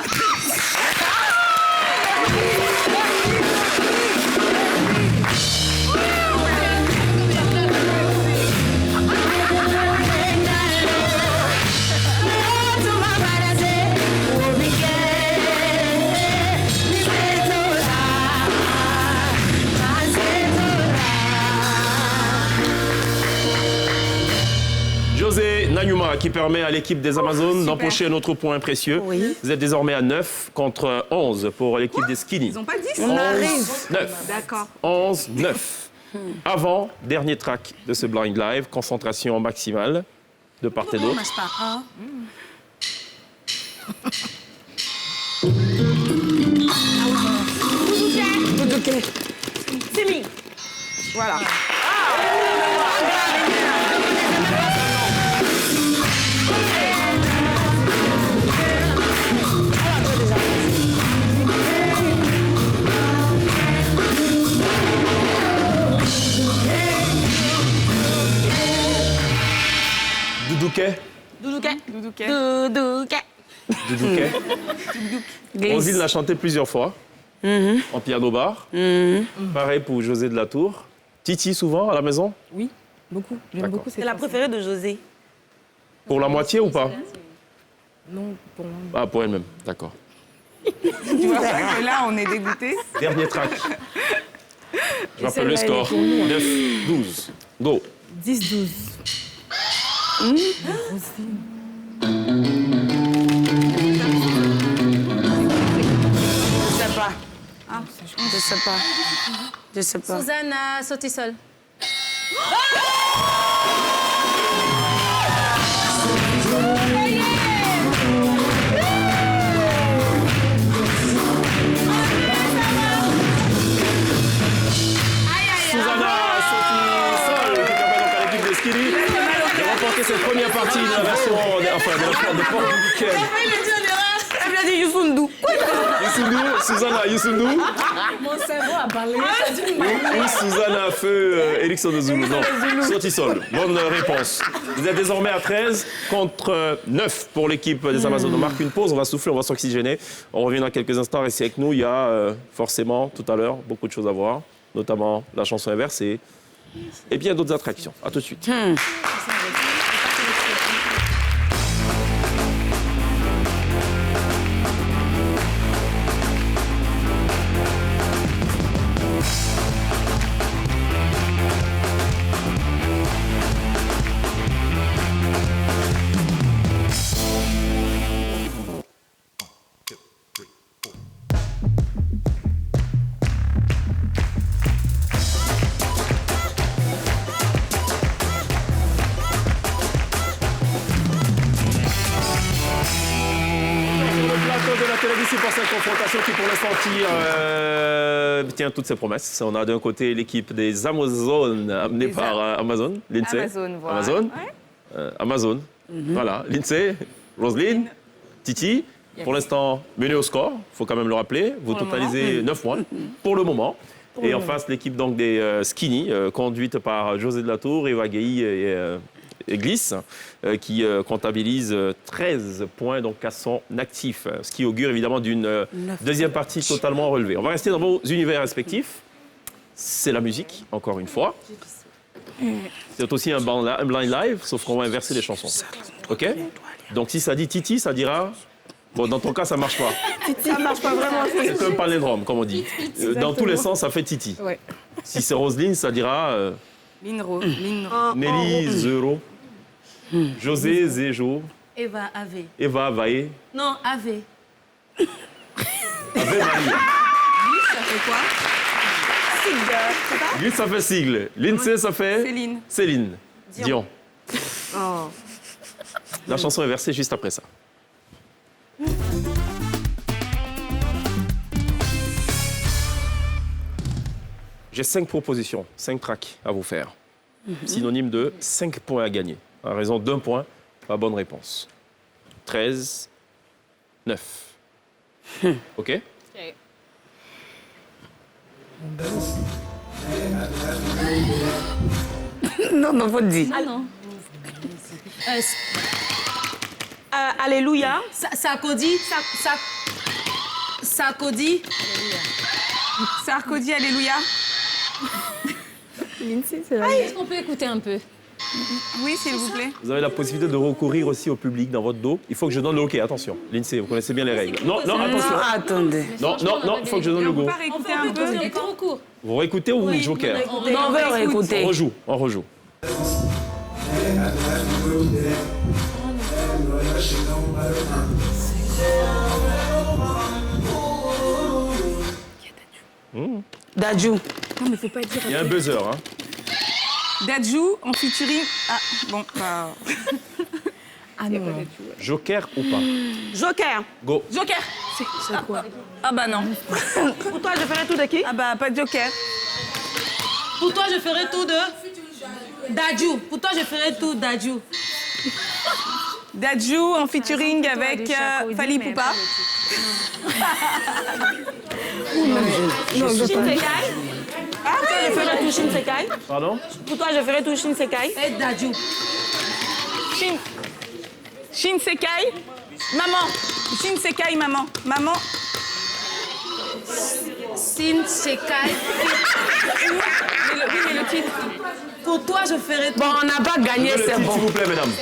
José Nanyuma qui permet à l'équipe des Amazones d'empocher un autre point précieux. Oui. Vous êtes désormais à 9 contre 11 pour l'équipe des Skinny. Ils ont pas 10. On arrive. 9. D'accord. 11, 9. Avant, dernier track de ce Blind Live, concentration maximale de part et d'autre. Simi. Voilà. Doudouquet. Doudouquet. Doudouquet. Doudouquet. Doudouquet. Rosine l'a chanté plusieurs fois en piano bar. Pareil pour José de la Tour. Titi souvent à la maison? Oui, beaucoup. J'aime D'accord. beaucoup cette C'est la chanson. préférée de José. Pour la moitié ou pas? Non, pour moi. Ah, pour elle-même, d'accord. Tu vois ça que là, on est dégoûtés. Dernier track. Je rappelle le celle-là, elle est score. pour nous, hein. 9, 12. Go. 10-12. Je sais pas. Je sais pas. Je sais pas. Susanna Sotisol. Susanna Sotisol qui permet donc à l'équipe de Skilly de remporter cette première partie de la version de Port du Week-end. Elle vient dire Youssundou. Youssundou, Susanna Youssundou Mon cerveau a parlé. ou Susanna Feu Elixir de Zulu. Non, Sotisol. Bonne réponse. Vous êtes désormais à 13 contre 9 pour l'équipe des Amazones. On marque une pause, on va souffler, on va s'oxygéner. On revient dans quelques instants. Restez avec nous. Il y a forcément tout à l'heure beaucoup de choses à voir, notamment la chanson inversée et bien d'autres attractions. À tout de suite. De la télévision pour cette confrontation qui pour l'instant tient toutes ses promesses. On a d'un côté l'équipe des Amazones amenée par Amazon, Lindsay. Amazon, voilà. Amazon. Amazon. Voilà, Lindsay, Roselyne, Titi. Pour l'instant, mené au score, il faut quand même le rappeler. Vous totalisez 9 points pour le moment. Et en face, l'équipe donc des Skinny, conduite par José de la Tour, Eva Gueye Église, qui comptabilise 13 points donc, à son actif, ce qui augure évidemment d'une deuxième partie totalement relevée. On va rester dans vos univers respectifs. C'est la musique, encore une fois. C'est aussi un blind live, sauf qu'on va inverser les chansons. OK? Donc si ça dit Titi, ça dira... Bon, dans ton cas, ça marche pas. Ça marche pas vraiment. C'est un palindrome, comme on dit. Dans tous les sens, ça fait Titi. Ouais. Si c'est Roselyne, ça dira... Nelly, Zero. José, Zéjo. Eva, Ave. Eva, Vaé. Non, Ave. Ave Maria. Ça fait quoi? Lui, ça fait sigle. Lindsay, ça fait... Céline. Dion. La chanson est versée juste après ça. J'ai 5 propositions, 5 tracks à vous faire. Synonyme de 5 points à gagner. À raison d'1 point, pas bonne réponse. 13, 9. OK? Non, faut le dire. Ah non. Alléluia. Sarkozy. Sarkozy. Sarkozy, alléluia. Est-ce qu'on peut écouter un peu? Oui, s'il vous plaît. Vous avez la possibilité de recourir aussi au public dans votre dos. Il faut que je donne le OK, attention. Lindsay, vous connaissez bien les règles. Non, attention. Attendez. Non, il faut que je donne le go. On va réécouter un peu. recours. Vous réécoutez ou joker? On va réécouter. On rejoue. Dadju. Il y a un buzzer, hein. Dadju en featuring. Ah, bon, bah. Ah non. Joker ou pas? Joker. Go. Joker. C'est quoi? Ah, bah non. Pour toi, je ferai tout de qui? Ah, bah, pas de Joker. Pour toi, je ferai tout de... Dadju. Pour toi, je ferai tout Dadju. Dadju en featuring avec Fally Poupa. Shin Sekai. Ah, toi, je ferai tout Shin Sekai. Pardon? Pour toi, je ferai tout Shin Sekai. Et Dadju. Shin Sekai. Maman. Shin Sekai, maman. Maman. Shin Sekai. Oui, mais le titre. Pour toi, je ferai tout. Bon, on n'a pas gagné, Le c'est titre, bon. s'il vous plaît, mesdames.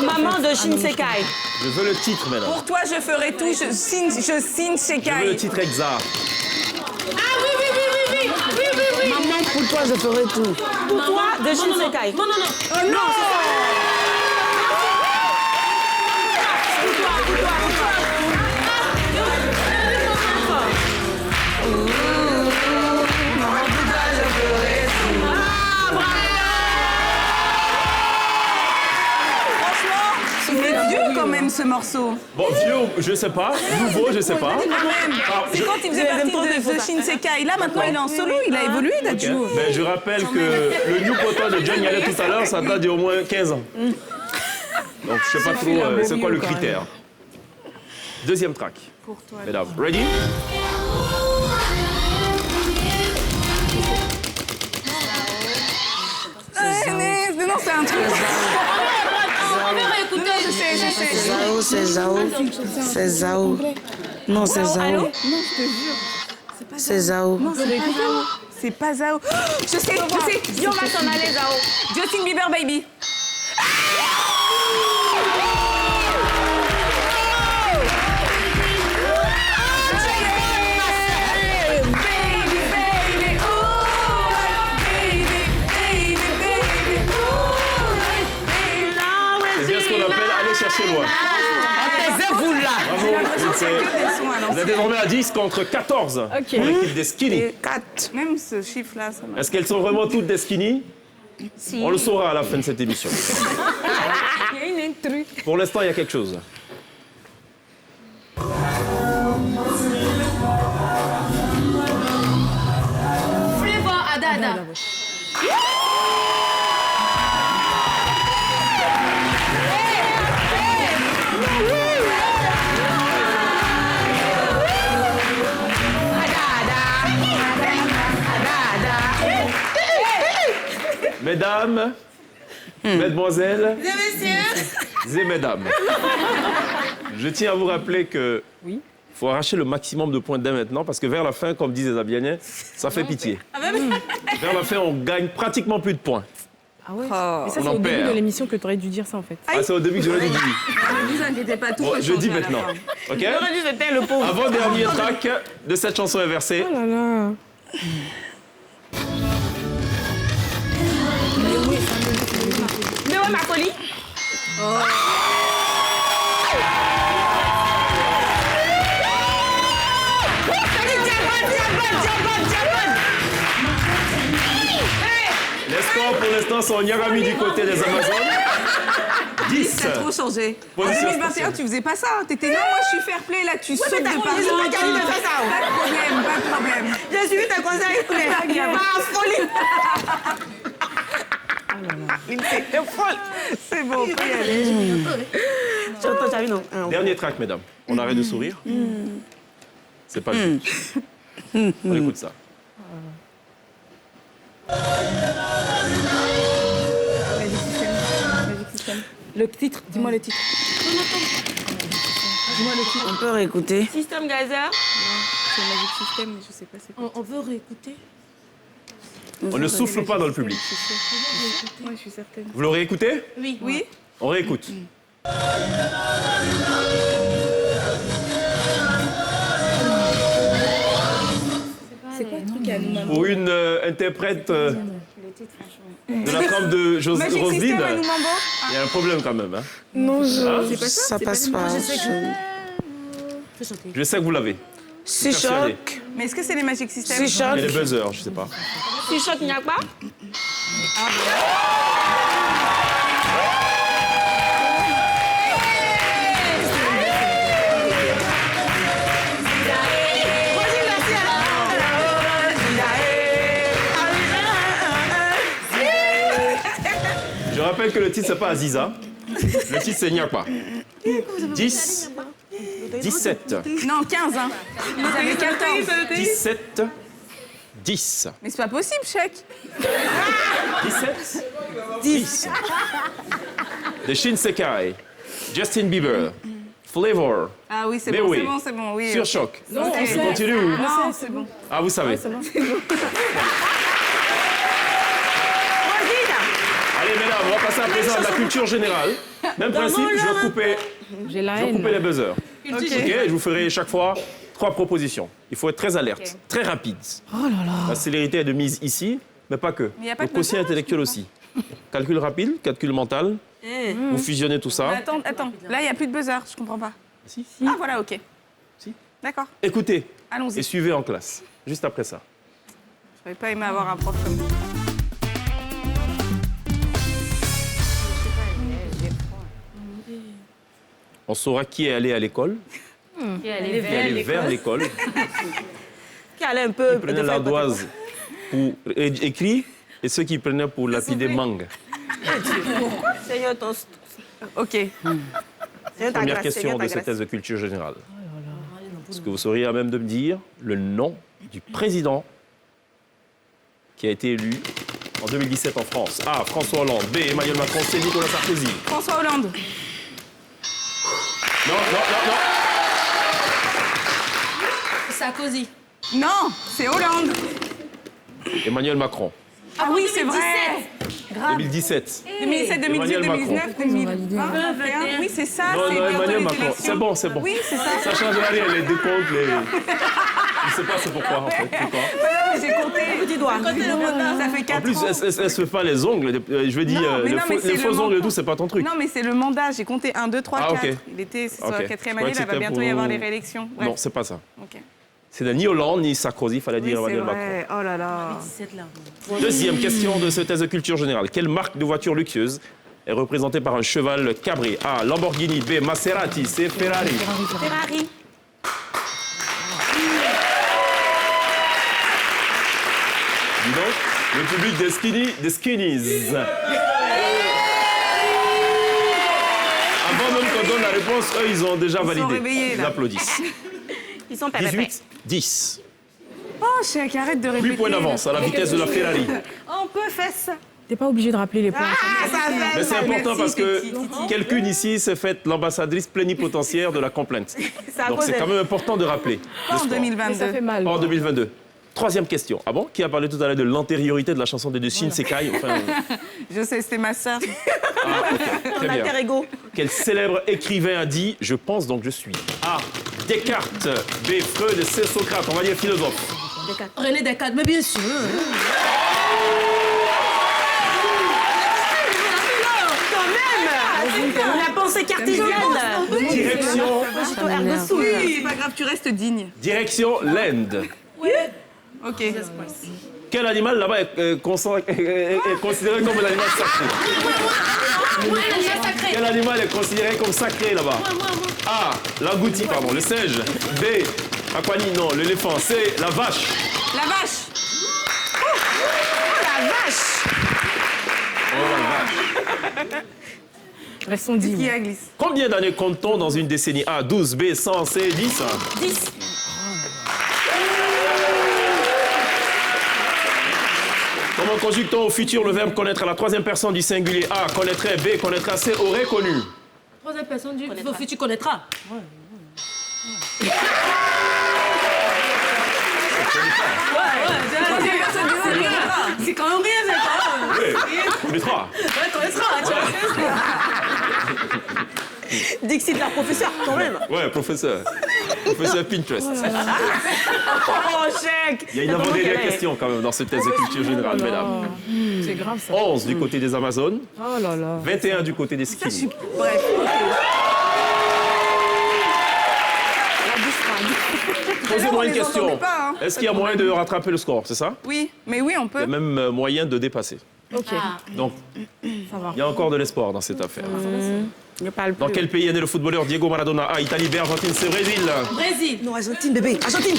Maman de Shin Sekai. Je veux le titre, mesdames. Pour toi, je ferai tout. Je Shin Je veux le Sekai. titre exact. Maman, pour toi, je ferai tout. Pour toi, de Shin Sekai. Non. Oh non! Quand même ce morceau. Bon, vieux, je sais pas. Nouveau, je sais pas. Quand même. C'est quand il faisait partie de Shin Sekai. Là, maintenant, il est en solo. Il a évolué, Dadju. Ok. Ben, je rappelle que le New Potin de John Yallet tout à l'heure, ça date d'il y a au moins 15 ans. Donc, je sais pas trop c'est quoi le critère. Deuxième track. Pour toi. Mesdames, ready? Non, c'est un truc. On va réécouter. Je sais. Zao, c'est Zao. C'est Zao. Non, c'est Zao. C'est Zao. C'est pas Zao. Oh, je sais. On va s'en aller, Zao. Justin Bieber, baby. C'est bien ce qu'on appelle aller chercher loin. Taisez-vous là. Bravo. Vous êtes désormais à 10 contre 14 pour l'équipe des Skinny. 4. Même ce chiffre-là, ça m'a... Est-ce qu'elles sont vraiment toutes des Skinny? On le saura à la fin de cette émission. Il y a une intrus. Pour l'instant, il y a quelque chose. Flavor Adada. Mesdames, Mesdemoiselles Et messieurs, et mesdames, je tiens à vous rappeler que faut arracher le maximum de points dès maintenant parce que vers la fin, comme disent les Abiyannais, ça fait pitié. Vers la fin, on gagne pratiquement plus de points. Ah ouais. Mais ça, On c'est en au début perd. de l'émission que tu aurais dû dire ça, en fait. Ah, c'est au début que je l'ai dit. ne vous inquiétez pas, tout Bon, peut je dis changer à la maintenant. fin. OK? J'aurais dû jeter le pauvre. Avant-dernier track de cette chanson inversée. Oh là là. Mais ouais, ma folie. Les scores pour l'instant sont Nyarami du côté des Amazones. 10. T'as trop changé. En Position 2021, tu faisais pas ça. T'étais non, moi je suis fair play, là tu sautes de t'as partout. raison, t'as dit de faire ça. Pas de problème, pas de problème. J'ai suivi tes conseils, mais ma folie. T'es folle. C'est bon, on peut y aller. J'entends, t'as vu, non? Dernier track, mesdames. On arrête de sourire. C'est pas le but. On écoute ça. Le titre, dis-moi le titre. On peut réécouter. Système Gazer. C'est Magic System, mais je sais pas c'est quoi. On veut réécouter. On ne souffle pas dans le public. Ouais, je suis certaine. Vous l'aurez écouté? Oui. Oui. On réécoute. C'est quoi le truc à nous, Pour une interprète de la trempe de Magic Roselyne, System à nous, Mambo. il y a un problème quand même. Hein. Non, Ça passe pas. Je sais que vous l'avez. C'est Persuadé. choc. Mais est-ce que c'est les Magic System? C'est choc. Il y a les buzzers, je sais pas. Si choc n'y a pas. Je rappelle que le titre, c'est pas Aziza. Le titre, c'est Nyakpa. 10, 17, Non, 15. Hein. Vous avez 14. 17, 10. Mais c'est pas possible, chèque. 17, 10. The Shinsekai, Justin Bieber, Flavor, Ah oui, c'est Mais bon, oui. c'est bon, c'est bon. Oui. Sur Choc. Non, Je continue ou... Non, c'est bon. Ah, vous savez. Allez, mesdames, on va passer à présent à la culture générale. Même principe, je vais couper, J'ai la je vais haine. couper les buzzers. Ok. Ok, je vous ferai chaque fois 3 propositions. Il faut être très alerte, très rapide. Oh là là. La célérité est de mise ici, mais pas que. Mais y a pas Le de quotient buzzer, intellectuel aussi. Calcul rapide, calcul mental. Vous fusionnez tout ça. Mais attends. Là, il n'y a plus de buzzer. Je comprends pas. Si. Ah, voilà, ok. Si. D'accord. Écoutez Allons-y. et suivez en classe. Juste après ça. J'aurais pas aimé avoir un prof comme ça. On saura qui est allé à l'école, Qui est allé qui est allé vers l'école, Qui allait un peu. prenait l'ardoise pour écrire et ceux qui prenaient pour lapider mangue. Seigneur, ton. Ok. Seigneur, ta Première grâce, question Seigneur, de ta cette grâce. thèse de culture générale. Est-ce que vous seriez à même de me dire le nom du président qui a été élu en 2017 en France? A. François Hollande. B. Emmanuel Macron. C. Nicolas Sarkozy. François Hollande. Non, non, non, non. Sarkozy. Non, c'est Hollande. Emmanuel Macron. Ah oui, c'est vrai. 2017. 2017, 2018, Emmanuel 2019, 2020, 2021. Oui, c'est ça. Non, c'est non, les Emmanuel autres Macron. élections. C'est bon, c'est bon. Oui, c'est ça. Ça change rien, les décomptes, les... Je sais pas c'est pourquoi, en fait. Pourquoi. J'ai compté. Petit doigt. Ça fait 4 En plus, ans. elle se fait pas les ongles. Je veux dire, Non, mais non, mais les c'est faux le ongles et menton. tout, c'est pas ton truc. Non, mais c'est le mandat. J'ai compté 1, 2, 3, Ah, 4. ok. Il était sur Ok. la Je 4e croyais année. que Là, va c'était bientôt y avoir pour- les réélections. Bref. Non, c'est pas ça. Ok. C'est ni Hollande ni Sarkozy, il fallait Oui, dire c'est Emmanuel Macron. vrai. Oh là là. Deuxième question de cette thèse de culture générale. Quelle marque de voiture luxueuse est représentée par un cheval cabré? A. Lamborghini. B. Maserati. C. Ferrari. Ferrari. Dis donc, le public des skinnies. Avant même qu'on donne la réponse, eux, ils ont déjà validé. réveillés, Ils là. applaudissent. Ils sont pépés. 18, 10. Oh, chèque, arrête de répéter. 8 points d'avance à la vitesse de la Ferrari. On peut faire ça. T'es pas obligé de rappeler les points. Mais c'est important parce que quelqu'une ici s'est faite l'ambassadrice plénipotentiaire de la complainte. Donc c'est quand même important de rappeler. Pas en Mais 2022. ça fait mal. En 2022. Troisième question. Ah bon? Qui a parlé tout à l'heure de l'antériorité de la chanson des deux Shinsekai? Enfin, Je sais, c'était ma sœur. très bien. Alter ego. Quel célèbre écrivain a dit « Je pense donc je suis » A. Descartes. B. Freud. C. Socrate. On va dire philosophe. René Descartes, mais bien sûr. La pensée cartésienne. Direction, Oui, pas grave, tu restes digne. direction l'Inde. Ok. Quel animal là-bas est considéré comme l'animal sacré? Quel animal est considéré comme sacré là-bas? A. L'agouti, pardon, le singe. B. Aquani, non, l'éléphant. C. La vache. La vache. Restons Qui dignes. a glissé? Combien d'années compte-t-on dans une décennie? A. 12. B. 100. C. 10. 10. Comment conjugue-t-on au futur le verbe connaître à la troisième personne du singulier? A. Connaîtrait. B. Connaîtra. C. Aurait connu. Troisième personne du futur, tu connaîtras. C'est quand même rien, mais quand même. Oui. Connaîtra. Ouais, connaîtras, tu vois. Dixit, la professeure, quand même. Ouais, professeur. Professeur Pinterest. Oh, chèque. Il y a une avant-dernière question quand même dans ce test de culture générale, mesdames. C'est grave ça. 11 du côté des Amazones, Oh là là. 21 du côté des Skis. Bref, Posez-moi une les question. entendait pas, hein. Est-ce qu'il y a moyen de rattraper le score, c'est ça? oui, mais oui, on Il y peut. a même moyen de dépasser. Ok, Donc, ça va. il y a encore de l'espoir dans cette affaire. Il ne parle Dans plus. quel pays est né le footballeur Diego Maradona? A. Italie, B. Argentine, C. Brésil. Brésil. Non, Argentine, bébé. Argentine.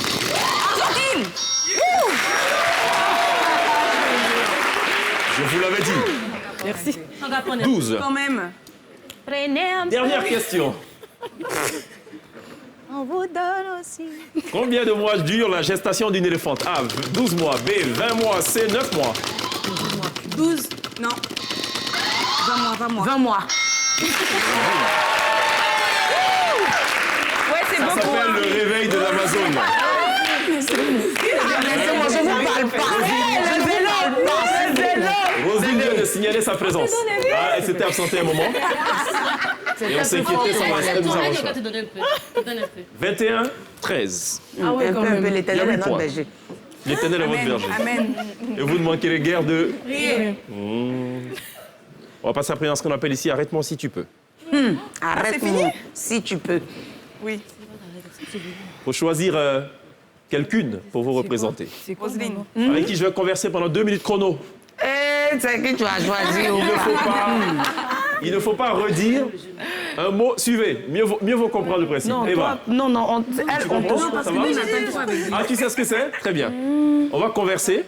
Je vous l'avais dit. Merci. On va prendre 12. Quand même. Dernière question. On vous donne aussi. Combien de mois dure la gestation d'une éléphante? A. 12 mois. B. 20 mois. C. 9 mois. 12. Non. 20 mois, 20 mois. 20 mois. Ouais, c'est Ça beaucoup. s'appelle le réveil de l'Amazone. Roselyne vient de signaler sa présence. Ah, elle s'était absentée un moment. Et on s'est inquiété, ça va nous arranger. Je te donner un peu. Je te donne un peu. 21, 13. Ah ouais, quand même. Il y a l'éternel 8 est notre points. berger. L'éternel est votre Amen. berger. Amen. Et vous ne manquerez guère de... Rien. On va passer après dans ce qu'on appelle ici arrête-moi si tu peux. Arrête-moi, si tu peux. Oui. Il faut choisir quelqu'une pour vous représenter. C'est quoi, Roselyne. maman Avec qui je vais converser pendant 2 minutes chrono. Eh, c'est que tu as choisi. Il ne faut pas redire un mot. Suivez, mieux vaut comprendre le principe. Non, Eva, toi, non, on, elle, tu on te... comprends? Ça va? Ah, tu sais ce que c'est? Très bien. On va converser.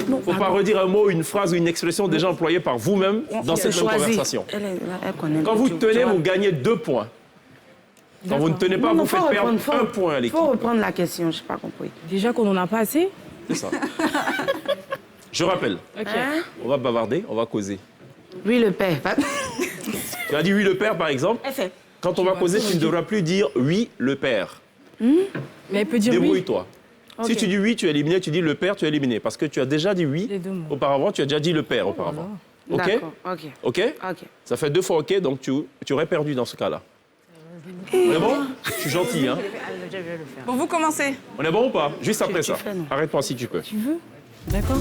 Il ne faut pas redire un mot, une phrase ou une expression déjà employée par vous-même dans cette même conversation. Elle connaît. Quand vous tenez, vous gagnez 2 points. Quand vous ne tenez pas, vous faites perdre 1 point à Il l'équipe. faut reprendre la question, je n'ai pas compris. Déjà qu'on n'en a pas assez. C'est ça. Je rappelle, Ok. on va bavarder, on va causer. Lui, le père. Tu as dit oui le père par exemple. F. Quand on va causer, tu ne devras plus dire oui le père. Mais elle peut dire oui. Débrouille-toi. Si Ok. tu dis oui, tu es éliminé. Tu dis le père, tu es éliminé. Parce que tu as déjà dit oui Les deux mots. auparavant, tu as déjà dit le père auparavant. OK? D'accord, ok. OK? Ok. Ça fait 2 fois OK, donc tu aurais perdu dans ce cas-là. On est bon? Je suis gentil, hein? Bon, vous commencez. On est bon ou pas? Juste après ça. fais, non? Arrête-toi si tu peux. Tu veux? D'accord.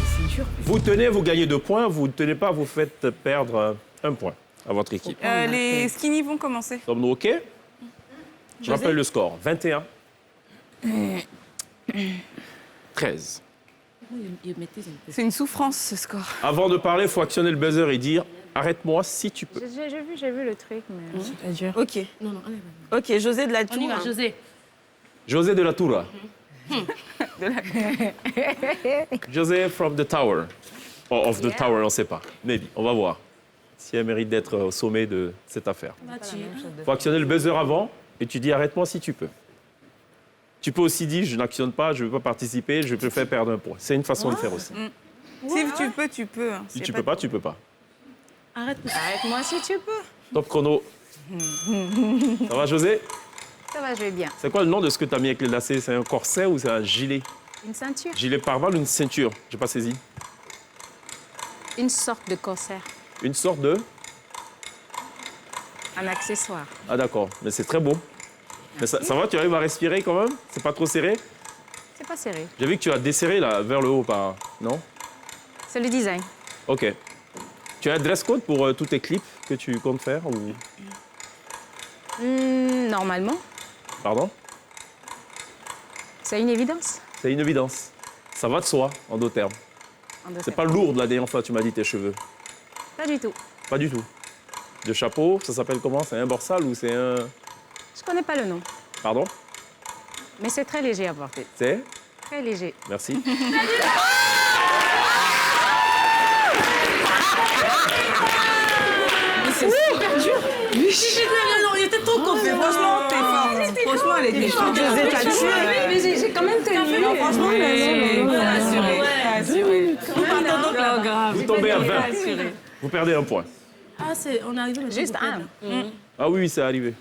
C'est dur. Vous tenez, vous gagnez 2 points. Vous ne tenez pas, vous faites perdre 1 point à votre équipe. Les skinny vont commencer. Sommes-nous OK? Je rappelle le score. 21. 13. C'est une souffrance, ce score. Avant de parler, il faut actionner le buzzer et dire « Arrête-moi si tu peux J'ai vu le truc, mais... C'est-à-dire. Ok. Non, non, allez. Ok, José de la Tour. On y va, José. ». José de la Toura. José from the tower. Or of the tower, on ne sait pas. Maybe. On va voir si elle mérite d'être au sommet de cette affaire. Il faut actionner le buzzer avant et tu dis « Arrête-moi si tu peux ». Tu peux aussi dire, je n'actionne pas, je ne veux pas participer, je préfère perdre un point. C'est une façon de faire aussi. Si tu peux, tu peux. hein. Si C'est tu peux pas, tu peux pas. Arrête-moi si tu peux. Top chrono. Ça va, José? Ça va, je vais bien. C'est quoi le nom de ce que tu as mis avec les lacets? C'est un corset ou c'est un gilet? Une ceinture. Gilet pare-balles ou une ceinture? J'ai pas saisi. Une sorte de corsaire. Une sorte de... Un accessoire. Ah d'accord, mais c'est très beau. Mais ça va, tu arrives à respirer quand même? C'est pas trop serré? C'est pas serré. J'ai vu que tu as desserré là, vers le haut, par... non? C'est le design. Ok. Tu as un dress code pour tous tes clips que tu comptes faire ou... Normalement, Pardon? c'est une évidence. C'est une évidence. Ça va de soi, en d'autres termes. En deux C'est termes. pas lourd de la dernière fois, tu m'as dit, tes cheveux. Pas du tout. Pas du tout. De chapeau, ça s'appelle comment? C'est un borsal ou c'est un... Je connais pas le nom, Pardon? mais c'est très léger à porter. C'est? Très léger. Merci. Non, il était trop confiant. Franchement, t'es fort. Franchement, elle était forte. José, t'as tué. Mais j'ai quand même tenu. Non, franchement, elle a assuré. Nous partons donc là-bas. Vous tombez à 20. Vous perdez un point. Ah, on est arrivé maintenant. Juste un. Ah oui, c'est arrivé.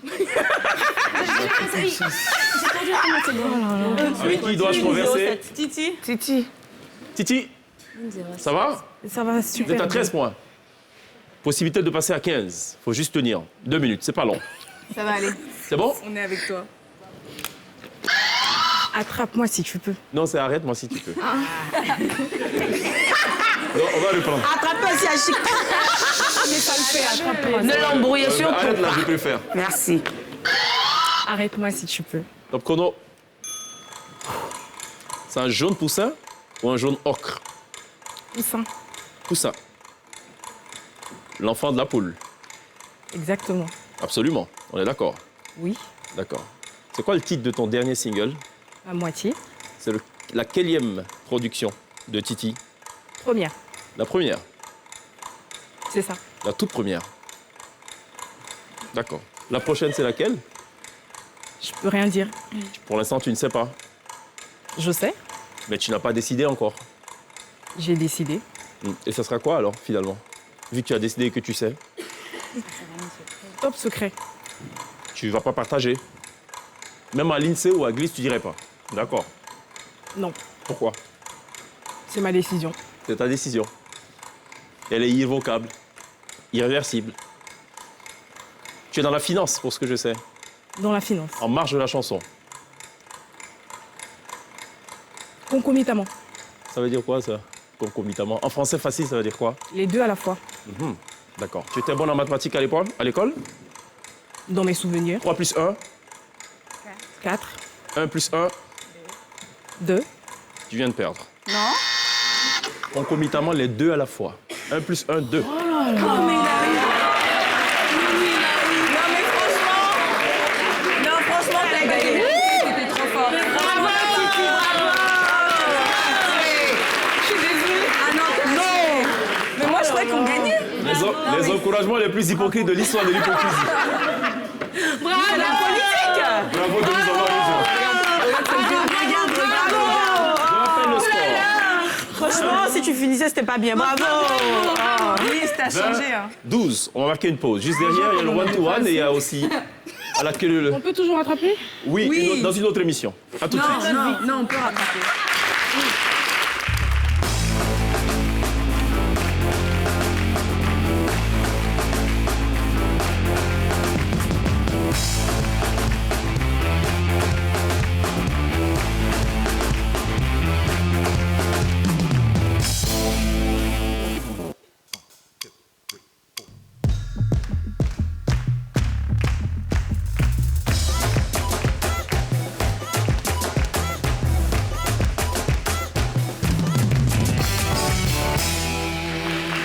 Avec qui dois-je converser? Titi. Titi, Titi, ça va? ça va Vous super. êtes à 13 points. Possibilité de passer à 15. Faut juste tenir. 2 minutes, c'est pas long. Ça va aller. C'est bon? On est avec toi. Attrape-moi si tu peux. Non, c'est arrête-moi si tu peux. Non, on va reprendre. Attrape-toi si à chic. Mais ça le fait, attrape-moi. Ne l'embrouillez surtout Arrête là, pas. je préfère. Merci. Arrête-moi si tu peux. Top chrono. C'est un jaune poussin ou un jaune ocre? Poussin. Poussin. L'enfant de la poule. Exactement. Absolument. On est d'accord. Oui, D'accord. C'est quoi le titre de ton dernier single? à moitié. C'est la quelième production de Titi? Première, La première. c'est ça. La toute première. D'accord. La prochaine, c'est laquelle? Je peux rien dire. Pour l'instant, tu ne sais pas. Je sais, Mais tu n'as pas décidé encore. j'ai décidé. Et ça sera quoi alors, finalement? Vu que tu as décidé et que tu sais, Top secret. tu vas pas partager. Même à l'INSEE ou à Glisse, tu dirais pas. D'accord. Non, Pourquoi? c'est ma décision. C'est ta décision. Elle est irrévocable, irréversible. Tu es dans la finance, pour ce que je sais, Dans la finance. en marge de la chanson. Concomitamment. Ça veut dire quoi, ça? Concomitamment. En français facile, ça veut dire quoi? Les deux à la fois. D'accord. Tu étais bonne en mathématiques à l'école? Dans mes souvenirs. 3 plus 1, 4, 1 plus 1, 2. tu viens de perdre. Non. Concomitamment, les deux à la fois. 1 plus 1, 2. Non, franchement, t'as gagné. T'étais trop fort. Bravo, Titi, bravo. Je suis désolée. Ah non. Mais moi, je croyais qu'on gagnait. Les encouragements les plus hypocrites de l'histoire de l'hypocrisie. Bravo, la politique. Bravo de nous avoir rejoints. Je rappelle le score. Franchement, si tu finissais, c'était pas bien. Bravo. Lise, t'as 20, changé. Hein. 12. On va marquer une pause. Juste derrière, il y a le one-to-one et il y a aussi à la queue. On peut toujours rattraper? Oui, Oui. dans une autre émission. À tout de suite. Non, on peut rattraper.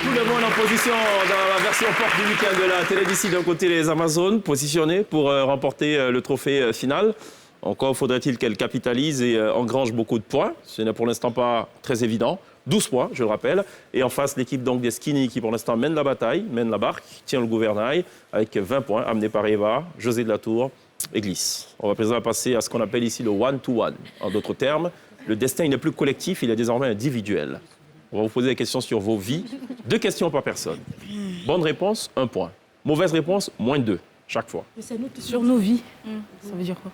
Tout le monde en position dans la version porte du week-end de la télé d'ici. D'un côté, les Amazones positionnés pour remporter le trophée final. Encore faudrait-il qu'elles capitalisent et engrangent beaucoup de points. Ce n'est pour l'instant pas très évident. 12 points, je le rappelle. Et en face, l'équipe donc des Skinny qui pour l'instant mène la bataille, mène la barque, tient le gouvernail avec 20 points amenés par Eva, José de la Tour Église. On va présenter passer à ce qu'on appelle ici le one-to-one. En d'autres termes, le destin il n'est plus collectif, il est désormais individuel. On va vous poser des questions sur vos vies. 2 questions par personne. Bonne réponse, 1 point. Mauvaise réponse, -2, chaque fois. Sur nos vies. Ça veut dire quoi?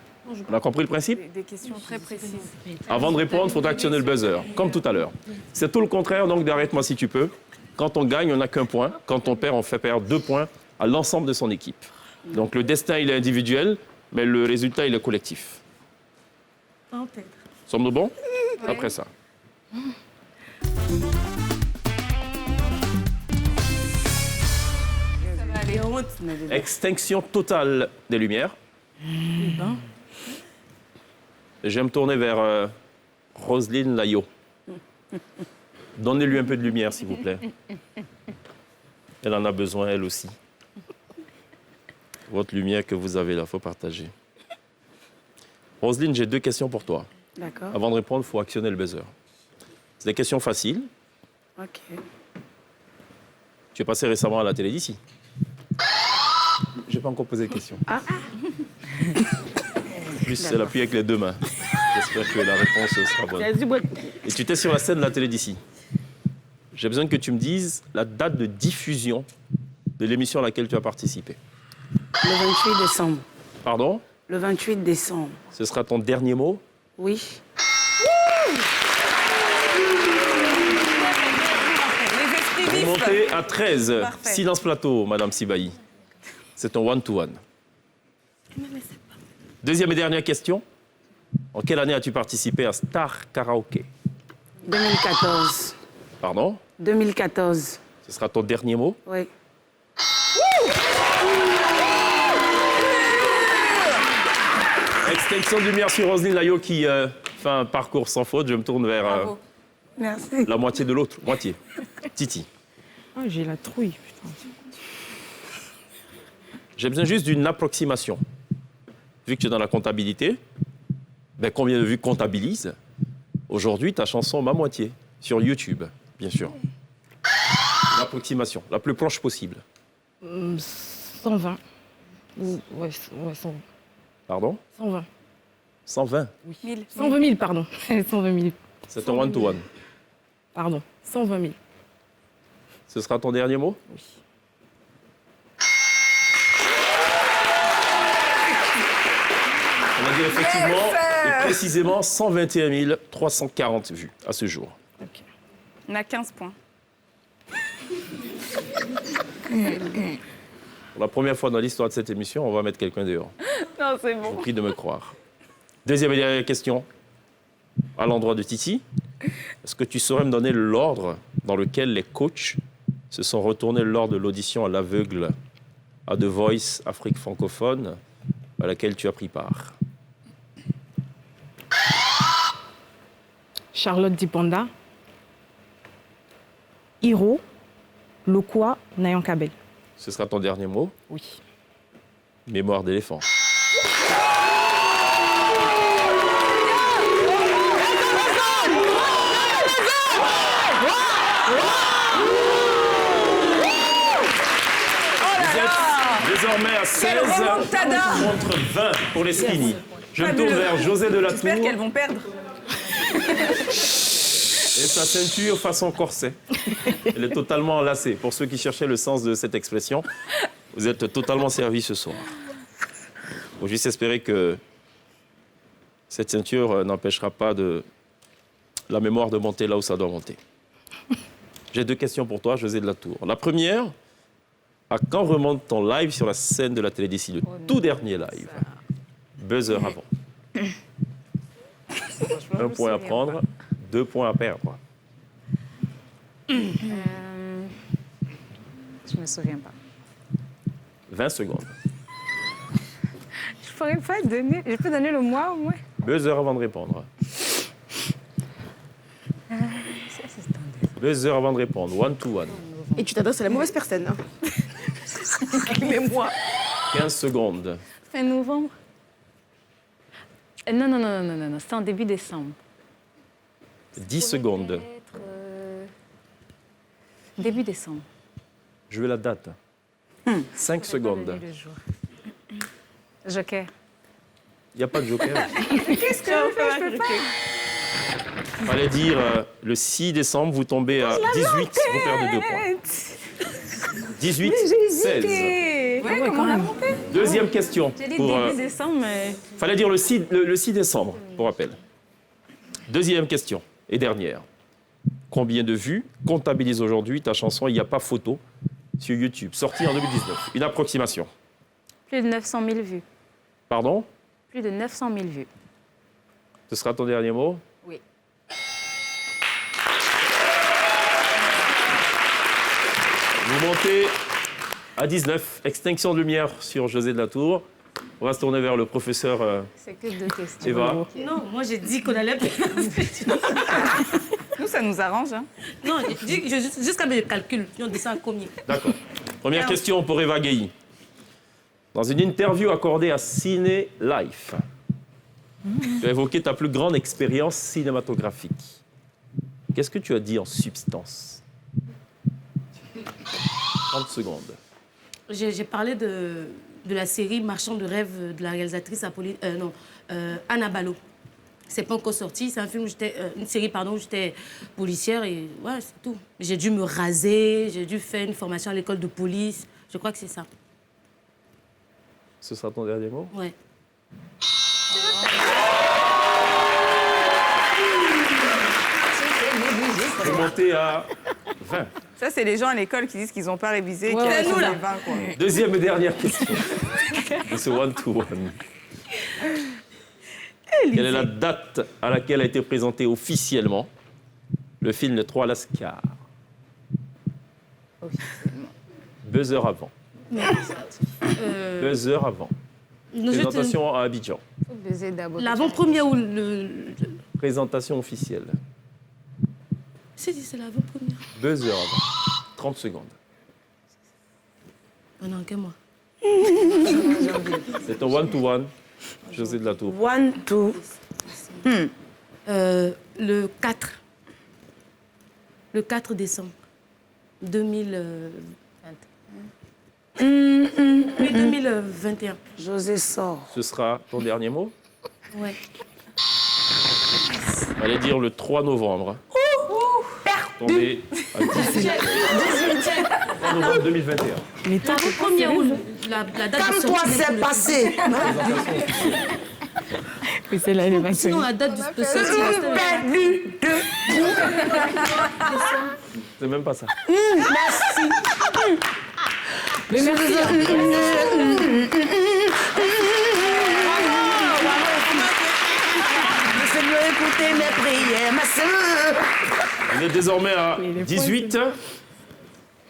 On a compris le principe? Des questions très précises. Avant de répondre, il faudra actionner le buzzer, comme tout à l'heure. C'est tout le contraire, donc d'arrête-moi si tu peux. Quand on gagne, on n'a qu'1 point. Quand on perd, on fait perdre 2 points à l'ensemble de son équipe. Donc le destin, il est individuel, mais le résultat, il est collectif. Sommes-nous bons? Après ça. Extinction totale des lumières. Je vais me tourner vers Roselyne Layo. Donnez-lui un peu de lumière, s'il vous plaît. Elle en a besoin, elle aussi. Votre lumière que vous avez là, il faut partager. Roselyne, j'ai 2 questions pour toi. D'accord. Avant de répondre, il faut actionner le buzzer. C'est des questions faciles. Ok. Tu es passé récemment à la télé d'ici. Je n'ai pas encore posé de question. Ah. Plus, c'est l'appui avec les 2 mains. J'espère que la réponse sera bonne. Et tu étais sur la scène de la télé d'ici. J'ai besoin que tu me dises la date de diffusion de l'émission à laquelle tu as participé. Le 28 décembre. Pardon? Le 28 décembre. Ce sera ton dernier mot? Oui. Vous montez à 13. Silence plateau, Madame Sibaï. C'est un one-to-one. Deuxième et dernière question. En quelle année as-tu participé à Star Karaoke? 2014. Pardon? 2014. Ce sera ton dernier mot? Oui. Extinction de lumière sur Roselyne Layo qui fait un parcours sans faute. Je me tourne vers Merci. la moitié de l'autre. Moitié. Titi. Ah, j'ai la trouille, putain. J'ai besoin juste d'une approximation. Vu que tu es dans la comptabilité, ben combien de vues comptabilise aujourd'hui ta chanson Ma Moitié sur YouTube, bien sûr. L'approximation, la plus proche possible. 120. Ouais, 120. Pardon? 120. 120. Oui. 120 000, pardon. 120 000. C'est un one-to-one. Pardon, 120 000. Ce sera ton dernier mot? Oui. On a dit effectivement et précisément 121 340 vues à ce jour. Okay. On a 15 points. Pour la première fois dans l'histoire de cette émission, on va mettre quelqu'un dehors. Non, c'est Je bon. vous prie de me croire. Deuxième et dernière question, à l'endroit de Titi. Est-ce que tu saurais me donner l'ordre dans lequel les coachs se sont retournés lors de l'audition à l'aveugle à The Voice Afrique francophone à laquelle tu as pris part? Charlotte Dipanda, Hiro, Lokwa, Nayan Kabel. Ce sera ton dernier mot? Oui. Mémoire d'éléphant. Vous êtes désormais à 16 contre 20 pour les skinny. Je me tourne vers José de la Tour. J'espère qu'elles vont perdre. Et sa ceinture façon corset. Elle est totalement enlacée. Pour ceux qui cherchaient le sens de cette expression, vous êtes totalement servis ce soir. Il faut juste espérer que cette ceinture n'empêchera pas la mémoire de monter là où ça doit monter. J'ai 2 questions pour toi, José de la Tour. La première, à quand remonte ton live sur la scène de la télé d'ici, le tout dernier live? Buzzer avant. 1 point à prendre, 2 points à perdre. Je me souviens pas. 20 secondes. Je pourrais pas donner. Je peux donner le mois au moins. Buzzer avant de répondre. Buzzer avant de répondre. One to one. Et tu t'adresses à la mauvaise personne. Hein. Mais moi. 15 secondes. Fin novembre. Non. C'était en début décembre. 10 secondes. Peut-être, début décembre. Je veux la date. 5 secondes. Le jour. Joker. Il n'y a pas de joker. Qu'est-ce que je peux pas. Fallait dire le 6 décembre, vous tombez à 18, vous perdez 2 points. 18, 16. Ouais, comment on l'a monté? Deuxième question. J'ai dit Pour, début décembre, mais... fallait dire le 6 décembre, pour rappel. Deuxième question et dernière. Combien de vues comptabilise aujourd'hui ta chanson Il n'y a pas photo sur YouTube, sortie en 2019? Une approximation. Plus de 900 000 vues. Pardon? Plus de 900 000 vues. Ce sera ton dernier mot? Oui. Vous montez à 19. Extinction de lumière sur José de la Tour. On va se tourner vers le professeur C'est que 2 questions. Eva. Non, moi j'ai dit qu'on allait Nous, ça nous arrange. Hein. Non, jusqu'à mes calculs, on descend à combien? D'accord. Première question pour Eva Gueye. Dans une interview accordée à Ciné Life, tu as évoqué ta plus grande expérience cinématographique. Qu'est-ce que tu as dit en substance? 30 secondes. J'ai parlé de la série Marchand de rêve de la réalisatrice Anna Ballot. C'est pas encore sorti, c'est un film où une série où j'étais policière et ouais, c'est tout. J'ai dû me raser, j'ai dû faire une formation à l'école de police. Je crois que c'est ça. Ce sera ton dernier mot? Ouais. Vous montez à 20. Ça, c'est les gens à l'école qui disent qu'ils n'ont pas révisé. Ouais, et qu'ils nous, ont là. les 20, quoi. Deuxième et dernière question de ce one-to-one. Quelle est la date à laquelle a été présenté officiellement le film Les Trois Lascars? Buzzer avant. 2 heures avant. Présentation à Abidjan. Faut baiser d'abord. L'avant-première ou le... Présentation officielle. C'est l'avant-première. 2 heures avant. 30 secondes. Oh non, que moi. C'est un one-to-one. José de la Tour. 1, 2. Le 4. Le 4 décembre 2021. Oui, 2021. José sort. Ce sera ton dernier mot? Ouais. Allez dire le 3 novembre. Tombé à 3 novembre 2021. L'avant-première ou la date de sortie? Calme-toi, c'est passé. Oui, c'est là, il est passé. Sinon, la date de sortie. Perdu 2. C'est même pas ça. Merci. Mais merci. Laissez-moi écouter mes prières, ma soeur. On est désormais à 18,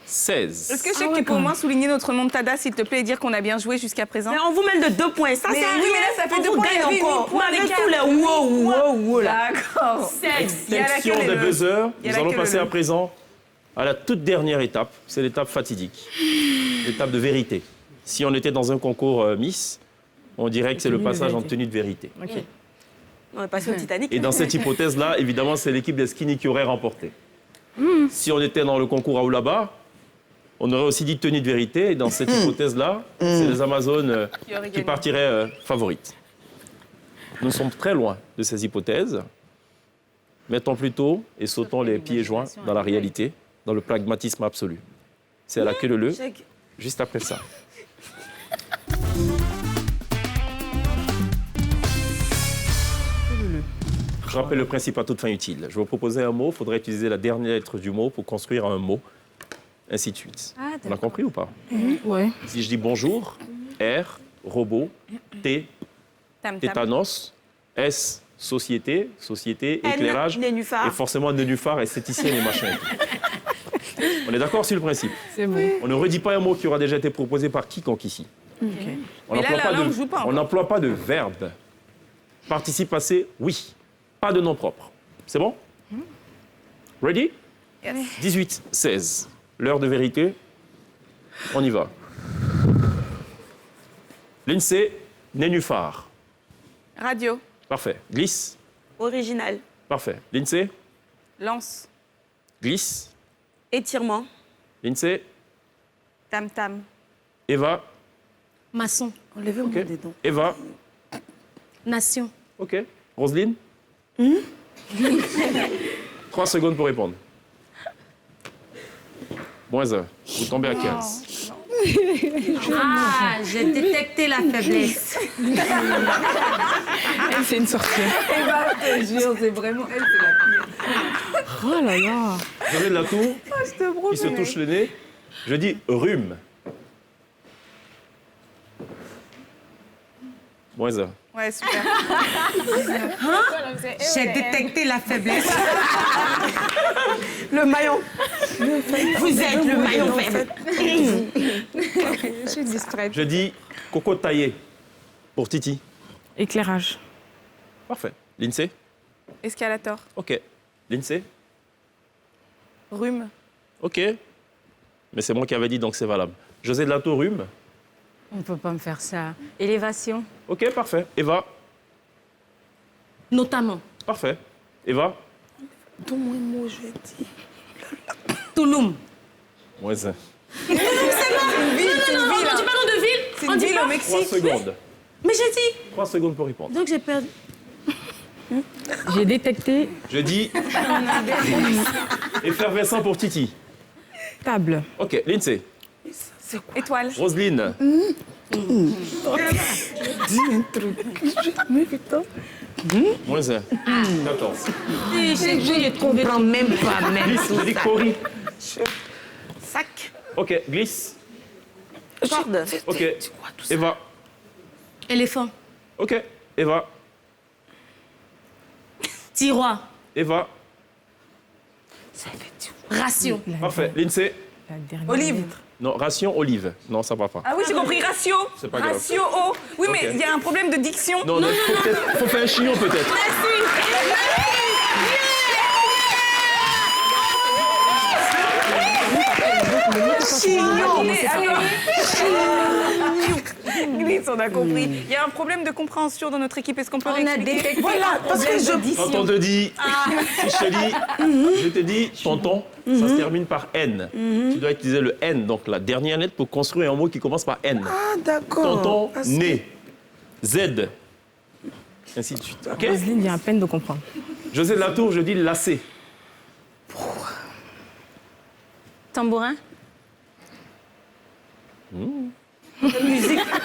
16. Est-ce que je sais que tu peux au moins souligner notre montada, s'il te plaît, et dire qu'on a bien joué jusqu'à présent? Mais on vous met de 2 points. Ça, Mais c'est oui, mais là, ça fait 2 vous points, gagne oui, encore. 8 points Avec d'écart. tous les wow là. D'accord. Extinction des buzzers. Il y a Nous allons laquelle, passer le- à présent à la toute dernière étape. C'est l'étape fatidique. L'étape de vérité. Si on était dans un concours Miss, on dirait que c'est le passage en tenue de vérité. On est passé au Titanic. Et dans cette hypothèse-là, évidemment, c'est l'équipe des Skinny qui aurait remporté. Si on était dans le concours à Oulaba, on aurait aussi dit tenue de vérité. Et dans cette hypothèse-là, c'est les Amazones qui partiraient favorites. Nous sommes très loin de ces hypothèses. Mettons plutôt et sautons les pieds joints dans la réalité, dans le pragmatisme absolu. C'est à la queue leu, juste après ça. Je rappelle le principe à toute fin utile. Je vais vous proposer un mot, il faudrait utiliser la dernière lettre du mot pour construire un mot, ainsi de suite. On a compris ou pas? Ouais. Si je dis bonjour, R, robot, T, tétanos, S, société, éclairage, nénuphar. et forcément nénuphar, esthéticienne et machin. On est d'accord sur le principe? C'est bon. On ne redit pas un mot qui aura déjà été proposé par quiconque ici. On Mais là, n'emploie la pas langue de- joue pas on encore. n'emploie pas de verbe. Participe passé, oui. Pas de nom propre. C'est bon? Ready? 18, 16. L'heure de vérité. On y va. L'INSEE, nénuphar. Radio, Parfait. Glisse. Original. Parfait. L'INSEE, lance, glisse. Étirement. L'INSEE, tam-tam, Eva, Maçon. Enlevez-moi Ok. des dents. Eva, Nation. Ok. Roselyne 3 secondes pour répondre. Moins 1. Vous tombez à 15. Ah, j'ai détecté la faiblesse. Elle, c'est une sorcière. Eh ben, je te jure, c'est vraiment elle, c'est la pire. Oh là là. José de la Tour, Je te promets. qui se touche le nez. Je dis rhume. Moins 1. Ouais, super. J'ai détecté la faiblesse. Le maillon. Vous êtes le maillon faible. Je suis distraite. Je dis coco taillé pour Titi. Éclairage. Parfait. L'INSEE. Escalator. Ok. L'INSEE. Rhume. Ok. Mais c'est moi qui avais dit, donc c'est valable. José de la Tour, rhume. On ne peut pas me faire ça. Élévation. Ok, parfait. Eva. Notamment. Parfait. Eva. Donne-moi un mot, je vais dire. Touloum. Moins 1. C'est une ville, c'est une On ville. dit pas nom de ville. C'est On une dit ville pas. au 3 Mexique. secondes. Mais j'ai dit. 3 secondes pour répondre. Donc j'ai perdu. J'ai détecté Je dis effervescent pour Titi. table. Ok. L'INSEE. Étoile. Roselyne. Dis un truc. Mais putain. Moins 1. 14. Je comprends même pas, même Glisse. tout Je dis ça. Cory. Sac. Ok. Glisse. Corde. Ok. Eva. Éléphant. Ok. Eva. Tiroir. Eva. Ration. Parfait. L'INSEE. La dernière Olive. lettre. Non, ration olive. Non, ça va pas. Ah oui, j'ai compris. Ratio. C'est pas grave. Ratio O. Oui, mais Ok. il y a un problème de diction. Non, non, faut faire un chignon peut-être. Glisse, on a compris. Il y a un problème de compréhension dans notre équipe. Est-ce qu'on peut réexpliquer? Voilà, parce que je... Quand on te dit, si je te dis, je te dis, tonton, ça se termine par N. Tu dois utiliser le N, donc la dernière lettre pour construire un mot qui commence par N. Ah, d'accord. Tonton, Parce que- né, Z, ainsi de suite. Ok. Roselyne vient à peine de comprendre. José de la Tour, je dis lacet. Tambourin.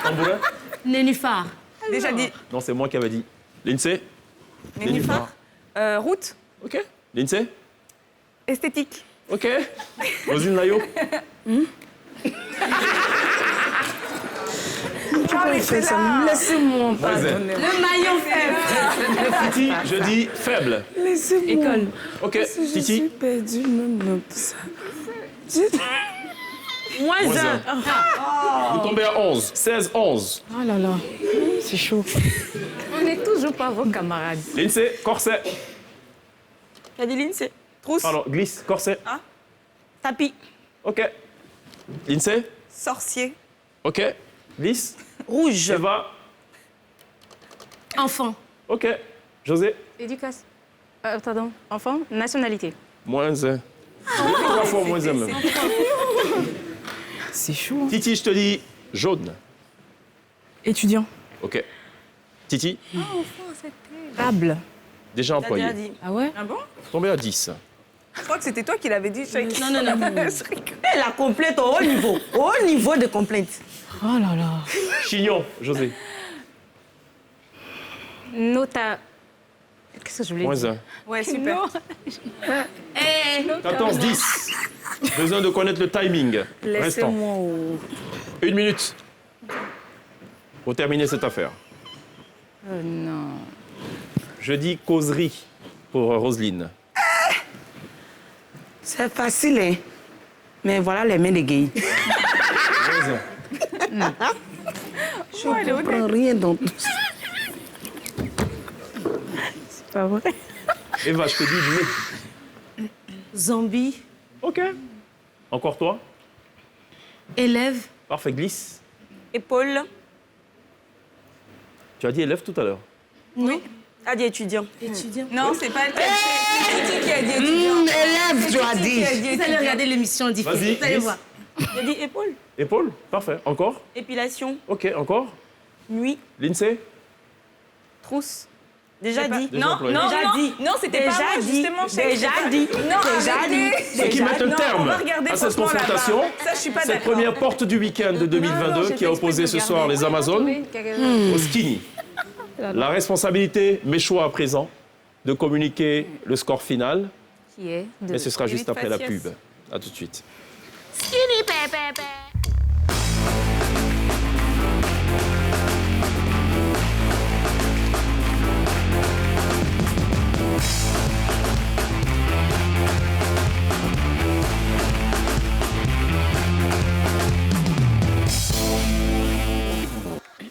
Tambourin. Nénuphar. Déjà dit. Non, c'est moi qui avais dit. L'INSEE. Nénuphar. Route. Ok. L'INSEE. Esthétique. Ok. Rosine Layo. Laissez-moi pas Moins un. donner. Le maillon faible. Titi, je dis faible. Laissez-moi. École. Ok. Je suis Titi. perdue même dans tout ça. Moins Moins un. un. Vous tombez à 11. 16, 11. Oh là là. C'est chaud. On n'est toujours pas vos camarades. L'INSEE, corset. Cadiline, c'est trousse. Pardon, glisse, corset. Tapis. Ok. L'INSEE. Sorcier. Ok. Glisse. Rouge. Eva. Enfant. Ok. José. Éducation. Pardon. Enfant. Nationalité. Moins 1. 3 fois moins 1 même. C'est chaud. Hein. Titi, je te dis jaune. Étudiant. Ok. Titi, Table. déjà T'as déjà employé. dit. Ah ouais? Ah bon? Tombé à 10. Je crois que c'était toi qui l'avais dit. Non, non, non. Je rigole. Elle a complète au haut niveau. Au haut niveau de complainte. Oh là là. Chignon, José. Nota. Qu'est-ce que je voulais Moins dire? 1. Ouais, super. Non. 14, 10. Besoin de connaître le timing. Restant. Laissez-moi au... 1 minute. Pour terminer cette affaire. Non. Je dis causerie pour Roselyne. C'est facile, hein. Mais voilà les mains de Guy. Moins 1. Je ne comprends rien dans tout ça. C'est pas vrai. Eva, je te dis nez. Zombie. Ok. Encore toi. Élève. Parfait, glisse. Épaule. Tu as dit élève tout à l'heure. Oui. A dit étudiant. Étudiant. Non, c'est pas elle qui a dit. C'est Titi qui a dit étudiant. Élève, tu as Titi dit. qui a dit Vous allez étudiant. regarder l'émission différente. Vas-y, Vous allez glisse. voir. J'ai dit épaule. Épaule. Parfait. Encore. Épilation. Ok, encore. Nuit. L'INSEE. trousse. Déjà dit. Déjà Non, employé. non, Déjà non, dit. non, c'était pas Déjà moi, dit. justement. Chèque, Déjà c'était pas- dit. Non, Déjà arrêtez. dit. C'est qui mettent un Non, terme on va regarder à cette franchement là-bas. confrontation. Ça, je suis pas Cette d'accord. première porte du week-end de 2022 qui a opposé ce soir les Amazones aux Skinny. La responsabilité, mes choix à présent, de communiquer le score final, Qui est de... mais ce sera juste David après la Faciès. pub. À tout de suite.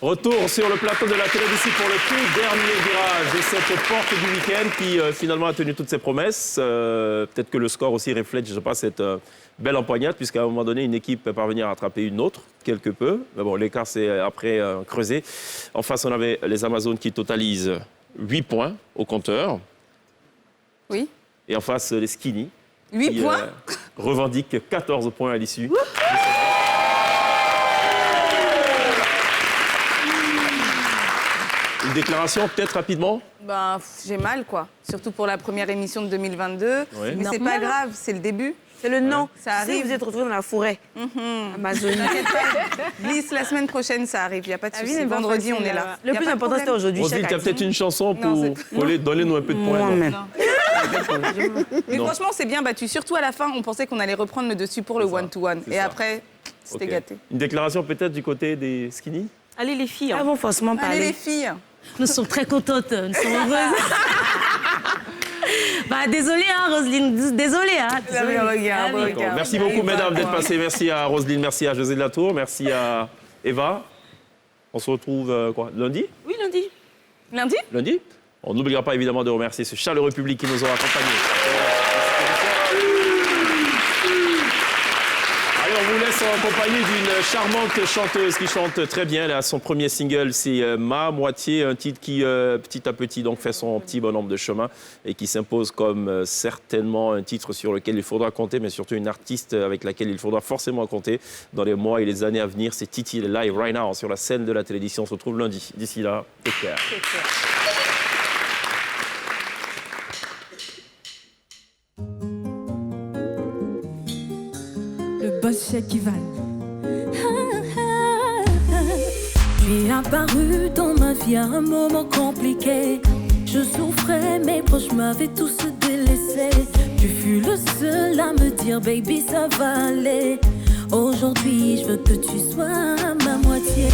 Retour sur le plateau de la télévision pour le tout dernier virage de cette porte du week-end qui finalement a tenu toutes ses promesses. Peut-être que le score aussi reflète, je ne sais pas, cette belle empoignade, puisqu'à un moment donné, une équipe peut parvenir à attraper une autre, quelque peu. Mais bon, l'écart s'est après creusé. En face, on avait les Amazones qui totalisent 8 points au compteur. Oui. Et en face, les Skinny 8 qui points. revendiquent 14 points à l'issue. Une déclaration, peut-être rapidement. Ben, j'ai mal, quoi. Surtout pour la première émission de 2022. Oui. Mais c'est pas grave, c'est le début. C'est le nom. Ça arrive. Si vous êtes retrouvés dans la forêt Amazonie. T'inquiète pas. Glisse, la semaine prochaine, ça arrive. Il n'y a pas de souci. Vendredi, on est là. Le plus important, c'était aujourd'hui. Roselyne, tu as peut-être une chanson pour Non, donner-nous un peu de points. Moi-même. Mais Non. franchement, c'est bien battu. Surtout à la fin, on pensait qu'on allait reprendre le dessus pour le C'est ça, one-to-one. c'est Et ça. après, c'était Ok. gâté. Une déclaration peut-être du côté des Skinny. Allez les filles. Elles vont forcément Allez, les parler. filles. Nous sommes très contentes, nous sommes heureuses. Bah, désolée, hein, Roselyne, désolée. Hein, désolée. regarde, Allez. regarde. Merci beaucoup, mesdames, d'être passées. Merci à Roselyne, merci à José de la Tour, merci à Eva. On se retrouve lundi Oui, lundi. Lundi? Lundi. On n'oubliera pas évidemment de remercier ce chaleureux public qui nous a accompagnés. Allez, on vous laisse en compagnie d'une charmante chanteuse qui chante très bien. Elle a son premier single, c'est Ma Moitié, un titre qui petit à petit donc fait son petit bonhomme de chemin et qui s'impose comme certainement un titre sur lequel il faudra compter, mais surtout une artiste avec laquelle il faudra forcément compter dans les mois et les années à venir. C'est Titi live right now sur la scène de la télévision. On se retrouve lundi. D'ici là, take care. Le boss chez Kival. Tu es apparu dans ma vie à un moment compliqué. Je souffrais, mes proches m'avaient tous délaissé. Tu fus le seul à me dire, baby, ça va aller. Aujourd'hui, je veux que tu sois ma moitié.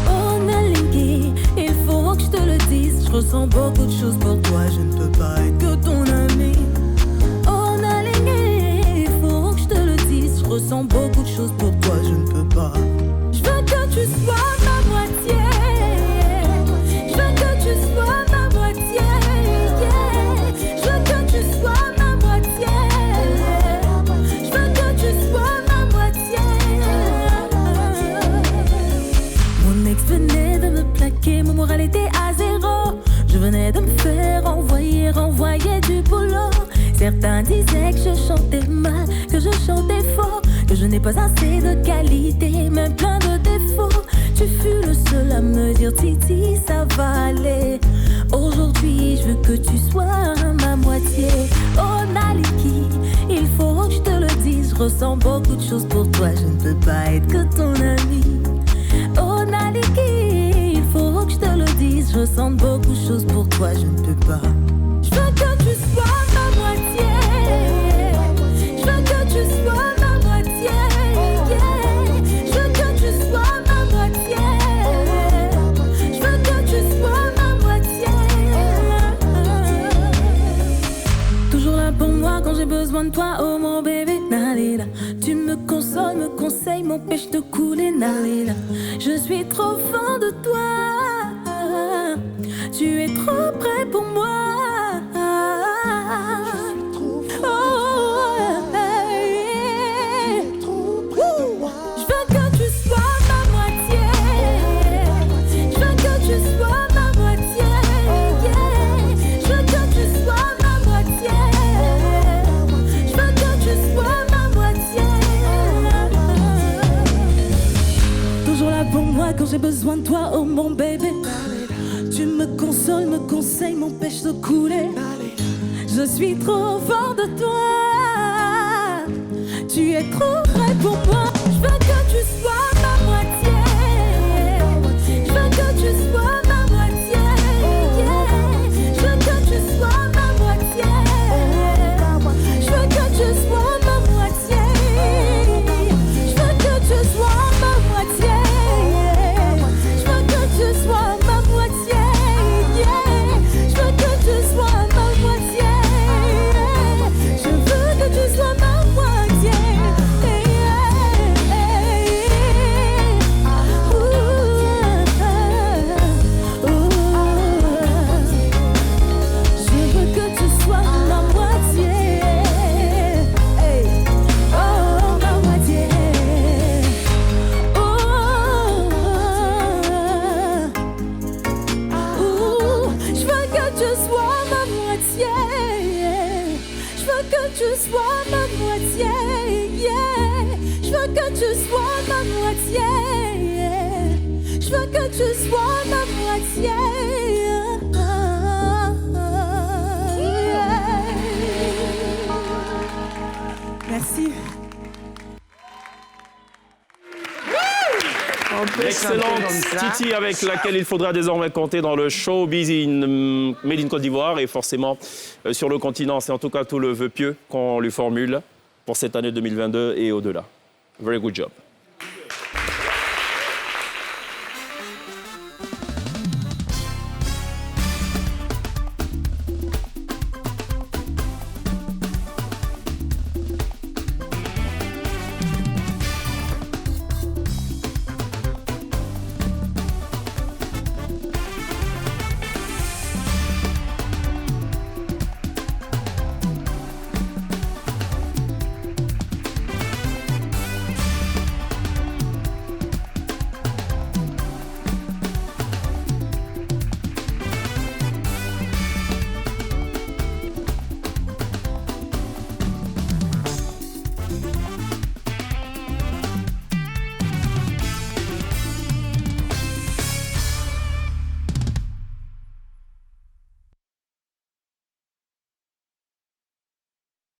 Oh, Nalingi, il faut que je te le dise. Je ressens beaucoup de choses pour toi, je ne peux pas être que ton ami. Oh, Nalingi, il faut que je te le dise. Je ressens beaucoup de choses pour toi, je ne peux pas. Je veux que tu sois ma moitié. Je veux que tu sois ma moitié. Yeah. Je veux que tu sois ma moitié. Je veux que tu sois ma moitié. Mon ex venait de me plaquer, mon moral était à zéro. Je venais de me faire renvoyer du boulot. Certains disaient que je chantais mal, que je chantais faux, que je n'ai pas assez de qualité, même plein de défauts. Tu fus le seul à me dire, Titi, ça va aller. Aujourd'hui, je veux que tu sois ma moitié. Oh, Naliki, il faut que je te le dise. Je ressens beaucoup de choses pour toi, je ne peux pas être que ton ami. Oh, Naliki, il faut que je te le dise. Je ressens beaucoup de choses pour toi, je ne peux pas. Je veux que tu sois ma moitié. Je veux que tu sois ma moitié. Yeah. Je veux que tu sois ma moitié. Je veux que tu sois ma moitié. Toujours là pour moi quand j'ai besoin de toi, oh mon bébé, Nalila. Tu me consoles, me conseilles, m'empêches de couler, Nalila. Je suis trop fan de toi. Tu es trop près pour moi. Je veux que tu sois ma moitié. Je veux que tu sois ma moitié. Yeah. Je veux que tu sois ma moitié. Je veux que tu sois ma moitié. Toujours là pour moi quand j'ai besoin de toi, oh mon bébé. Tu me consoles. sol me conseille, m'empêche de couler. Je suis trop fort de toi. Tu es trop vrai pour moi. Je veux que tu sois ma moitié. Je veux que tu sois ma moitié. Je veux que tu sois ma moitié. Je veux que tu sois ma moitié. Je veux que tu sois ma moitié. Je veux que tu sois ma moitié. Je veux que tu sois ma moitié. Je veux que tu sois ma moitié. Tu sois ma moitié, je veux que tu sois ma moitié, je veux que tu sois ma moitié. Merci. L'excellente Titi avec laquelle il faudra désormais compter dans le showbiz Made in Côte d'Ivoire et forcément sur le continent. C'est en tout cas tout le vœu pieux qu'on lui formule pour cette année 2022 et au-delà. Very good job.